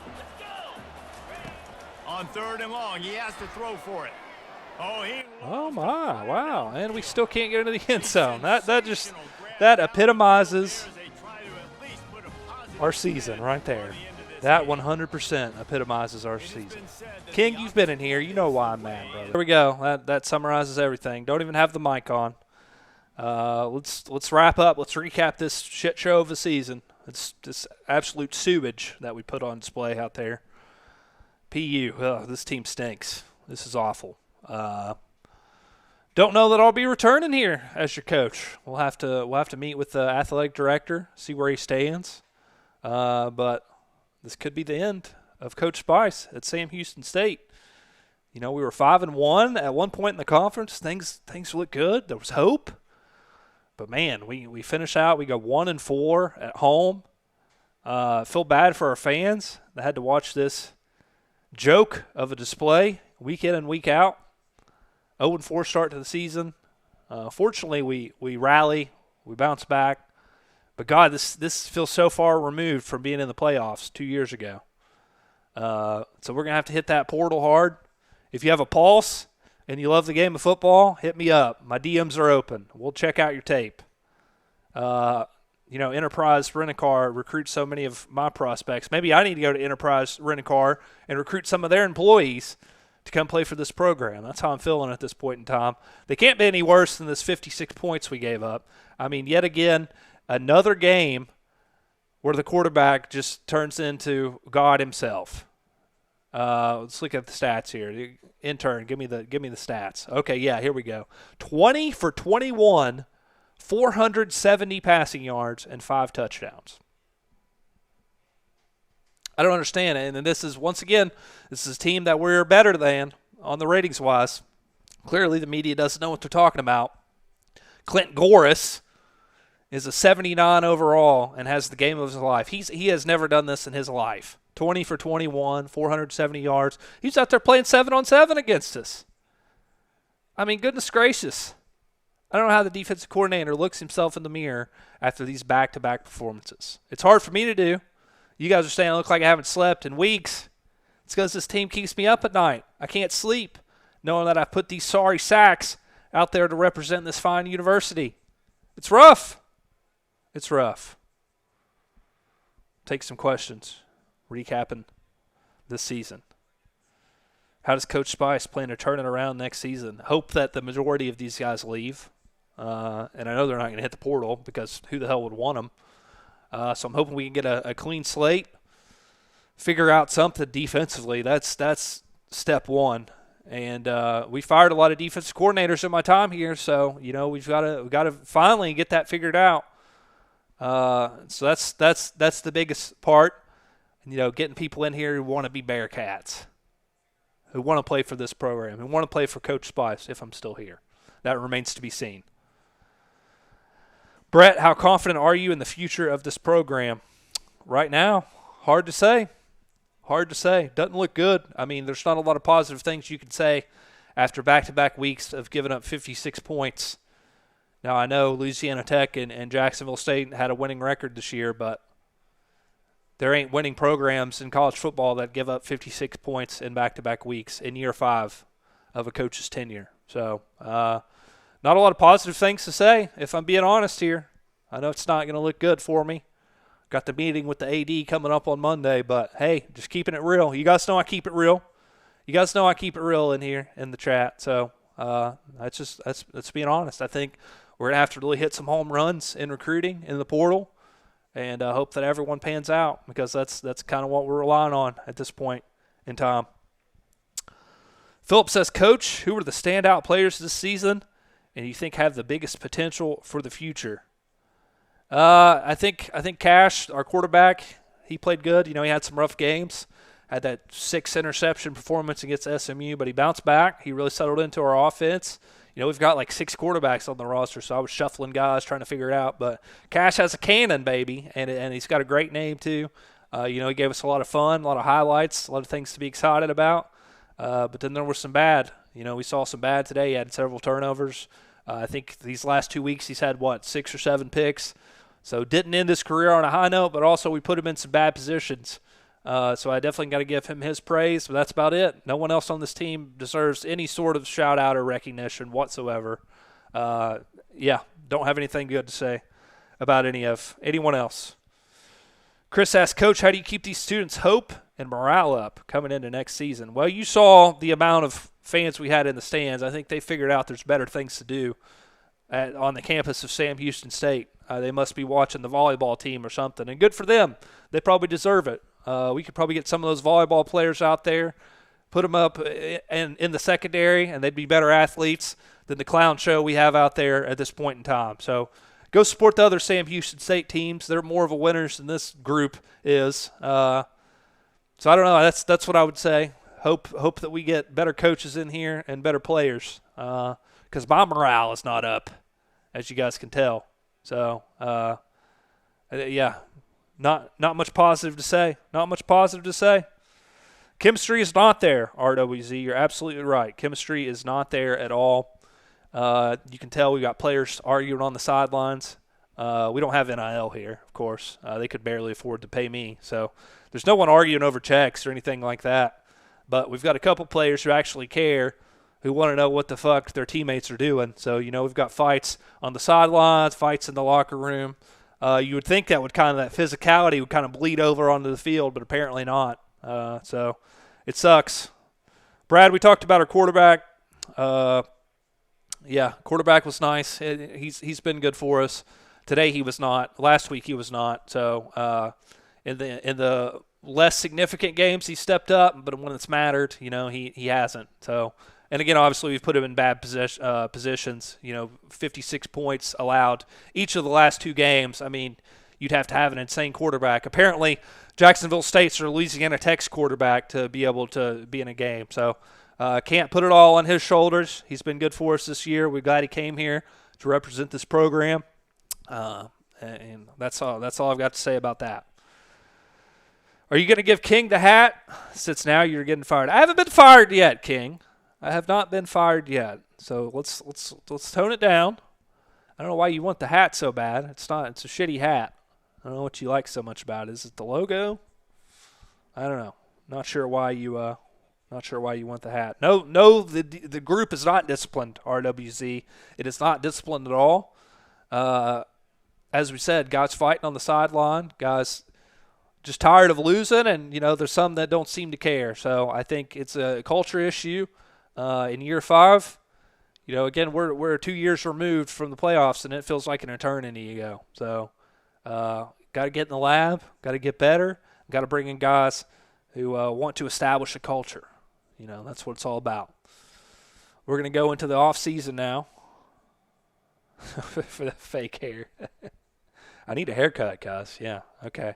Speaker 2: On 3rd and long, he has to throw for it.
Speaker 1: Oh my! Wow! And we still can't get into the end zone. That epitomizes our season right there. That 100% epitomizes our season. King, you've been in here. You know why I'm mad, brother. There we go. That summarizes everything. Don't even have the mic on. Let's wrap up. Let's recap this shit show of a season. It's this absolute sewage that we put on display out there. PU, this team stinks. This is awful. Don't know that I'll be returning here as your coach. We'll have to meet with the athletic director, see where he stands. But this could be the end of Coach Spice at Sam Houston State. We were 5-1 at one point in the conference. Things looked good. There was hope. But man, we finish out. We go 1-4 at home. Feel bad for our fans that had to watch this joke of a display week in and week out. 0-4 start to the season. Fortunately, we rally, we bounce back. But God, this feels so far removed from being in the playoffs 2 years ago. So we're gonna have to hit that portal hard. If you have a pulse and you love the game of football, hit me up. My DMs are open. We'll check out your tape. Enterprise Rent-A-Car recruits so many of my prospects. Maybe I need to go to Enterprise Rent-A-Car and recruit some of their employees to come play for this program. That's how I'm feeling at this point in time. They can't be any worse than this 56 points we gave up. I mean, yet again, another game where the quarterback just turns into God himself. Let's look at the stats here. Intern, give me the stats. Okay, yeah, here we go. 20 for 21, 470 passing yards, and 5 touchdowns. I don't understand it. And this is, once again, this is a team that we're better than on the ratings-wise. Clearly the media doesn't know what they're talking about. Clint Goris is a 79 overall and has the game of his life. He has never done this in his life. 20 for 21, 470 yards. He's out there playing 7-on-7 against us. I mean, goodness gracious. I don't know how the defensive coordinator looks himself in the mirror after these back-to-back performances. It's hard for me to do. You guys are saying I look like I haven't slept in weeks. It's because this team keeps me up at night. I can't sleep knowing that I put these sorry sacks out there to represent this fine university. It's rough. It's rough. Take some questions. Recapping this season. How does Coach Spice plan to turn it around next season? Hope that the majority of these guys leave. And I know they're not going to hit the portal because who the hell would want them? So I'm hoping we can get a clean slate, figure out something defensively. That's step one. And we fired a lot of defensive coordinators in my time here, so we've got to finally get that figured out. So that's the biggest part. And, getting people in here who want to be Bearcats, who want to play for this program, who want to play for Coach Spice if I'm still here. That remains to be seen. Brett, how confident are you in the future of this program? Right now, hard to say. Hard to say. Doesn't look good. I mean, there's not a lot of positive things you can say after back-to-back weeks of giving up 56 points. Now, I know Louisiana Tech and Jacksonville State had a winning record this year, but there ain't winning programs in college football that give up 56 points in back-to-back weeks in year 5 of a coach's tenure. So, not a lot of positive things to say, if I'm being honest here. I know it's not going to look good for me. Got the meeting with the AD coming up on Monday, but, hey, just keeping it real. You guys know I keep it real. You guys know I keep it real in here in the chat. So, that's being honest. I think we're going to have to really hit some home runs in recruiting in the portal. And I hope that everyone pans out because that's kind of what we're relying on at this point in time. Philip says, Coach, who were the standout players this season and you think have the biggest potential for the future? I think Cash, our quarterback, he played good. He had some rough games. Had that 6 interception performance against SMU, but he bounced back. He really settled into our offense. We've got like 6 quarterbacks on the roster, so I was shuffling guys trying to figure it out. But Cash has a cannon, baby, and he's got a great name too. He gave us a lot of fun, a lot of highlights, a lot of things to be excited about. But then there were some bad. We saw some bad today. He had several turnovers. I think these last 2 weeks he's had, 6 or 7 picks. So didn't end his career on a high note, but also we put him in some bad positions. So I definitely got to give him his praise, but that's about it. No one else on this team deserves any sort of shout-out or recognition whatsoever. Don't have anything good to say about anyone else. Chris asks, Coach, how do you keep these students' hope and morale up coming into next season? Well, you saw the amount of fans we had in the stands. I think they figured out there's better things to do on the campus of Sam Houston State. They must be watching the volleyball team or something, and good for them. They probably deserve it. We could probably get some of those volleyball players out there put them up in the secondary, and they'd be better athletes than the clown show we have out there at this point in time. So go support the other Sam Houston State teams. They're more of a winners than this group is. So I don't know. That's what I would say. Hope that we get better coaches in here and better players, because my morale is not up, as you guys can tell. So yeah, not much positive to say. Not much positive to say. Chemistry is not there, RWZ. You're absolutely right. Chemistry is not there at all. You can tell we got players arguing on the sidelines. We don't have NIL here, of course. They could barely afford to pay me. So there's no one arguing over checks or anything like that. But we've got a couple players who actually care, who want to know what the fuck their teammates are doing. So, we've got fights on the sidelines, fights in the locker room. You would think that that physicality would kind of bleed over onto the field, but apparently not. So it sucks. Brad, we talked about our quarterback. Yeah, quarterback was nice. He's been good for us. Today he was not. Last week he was not. So in the less significant games he stepped up, but when it's mattered, he hasn't. So, and again, obviously we've put him in bad positions. 56 points allowed each of the last two games. I mean, you'd have to have an insane quarterback. Apparently, Jacksonville State's or Louisiana Tech's quarterback to be able to be in a game. So can't put it all on his shoulders. He's been good for us this year. We're glad he came here to represent this program. And that's all I've got to say about that. Are you going to give King the hat since now you're getting fired? I haven't been fired yet, King. I have not been fired yet. So let's tone it down. I don't know why you want the hat so bad. It's not. It's a shitty hat. I don't know what you like so much about it. Is it the logo? I don't know. Not sure why you want the hat. No, the group is not disciplined, RWZ. It is not disciplined at all. As we said, guys fighting on the sideline, guys just tired of losing, and there's some that don't seem to care. So I think it's a culture issue. In year 5, again we're 2 years removed from the playoffs, and it feels like an eternity ago. So got to get in the lab, got to get better, got to bring in guys who want to establish a culture. That's what it's all about. We're going to go into the off season now for the fake hair. I need a haircut, guys. Yeah, okay.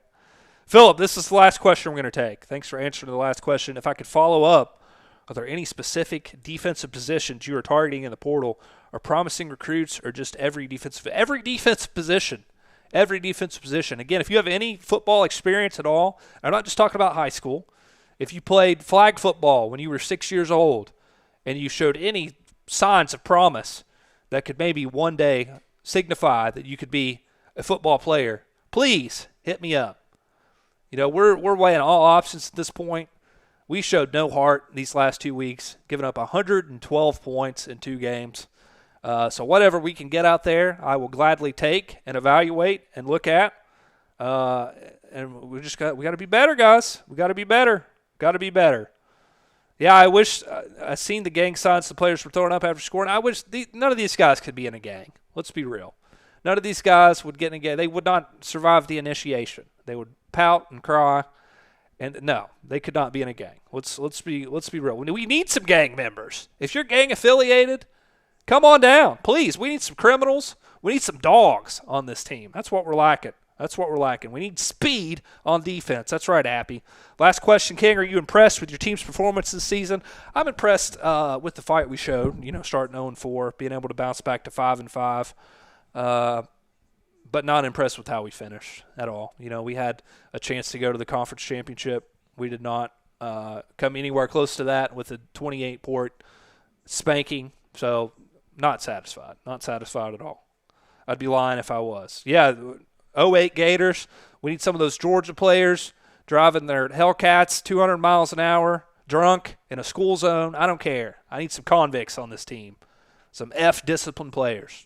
Speaker 1: Philip, this is the last question we're going to take. Thanks for answering the last question. If I could follow up, are there any specific defensive positions you are targeting in the portal, or promising recruits, or just every defensive position? Every defensive position. Again, if you have any football experience at all, I'm not just talking about high school. If you played flag football when you were 6 years old and you showed any signs of promise that could maybe one day signify that you could be a football player, please hit me up. We're weighing all options at this point. We showed no heart these last 2 weeks, giving up 112 points in 2 games. So whatever we can get out there, I will gladly take and evaluate and look at. And we got to be better, guys. We got to be better. Got to be better. Yeah, I wish I seen the gang signs the players were throwing up after scoring. I wish none of these guys could be in a gang. Let's be real. None of these guys would get in a gang. They would not survive the initiation. They would pout and cry. And no, they could not be in a gang. Let's be real. We need some gang members. If you're gang affiliated, come on down, please. We need some criminals. We need some dogs on this team. That's what we're lacking. We need speed on defense. That's right, Appy. Last question, King. Are you impressed with your team's performance this season? I'm impressed with the fight we showed. Starting 0-4, being able to bounce back to 5-5. But not impressed with how we finished at all. We had a chance to go to the conference championship. We did not come anywhere close to that with a 28-point spanking. So not satisfied. Not satisfied at all. I'd be lying if I was. Yeah, 08 Gators. We need some of those Georgia players driving their Hellcats 200 miles an hour, drunk, in a school zone. I don't care. I need some convicts on this team. Some F-disciplined players.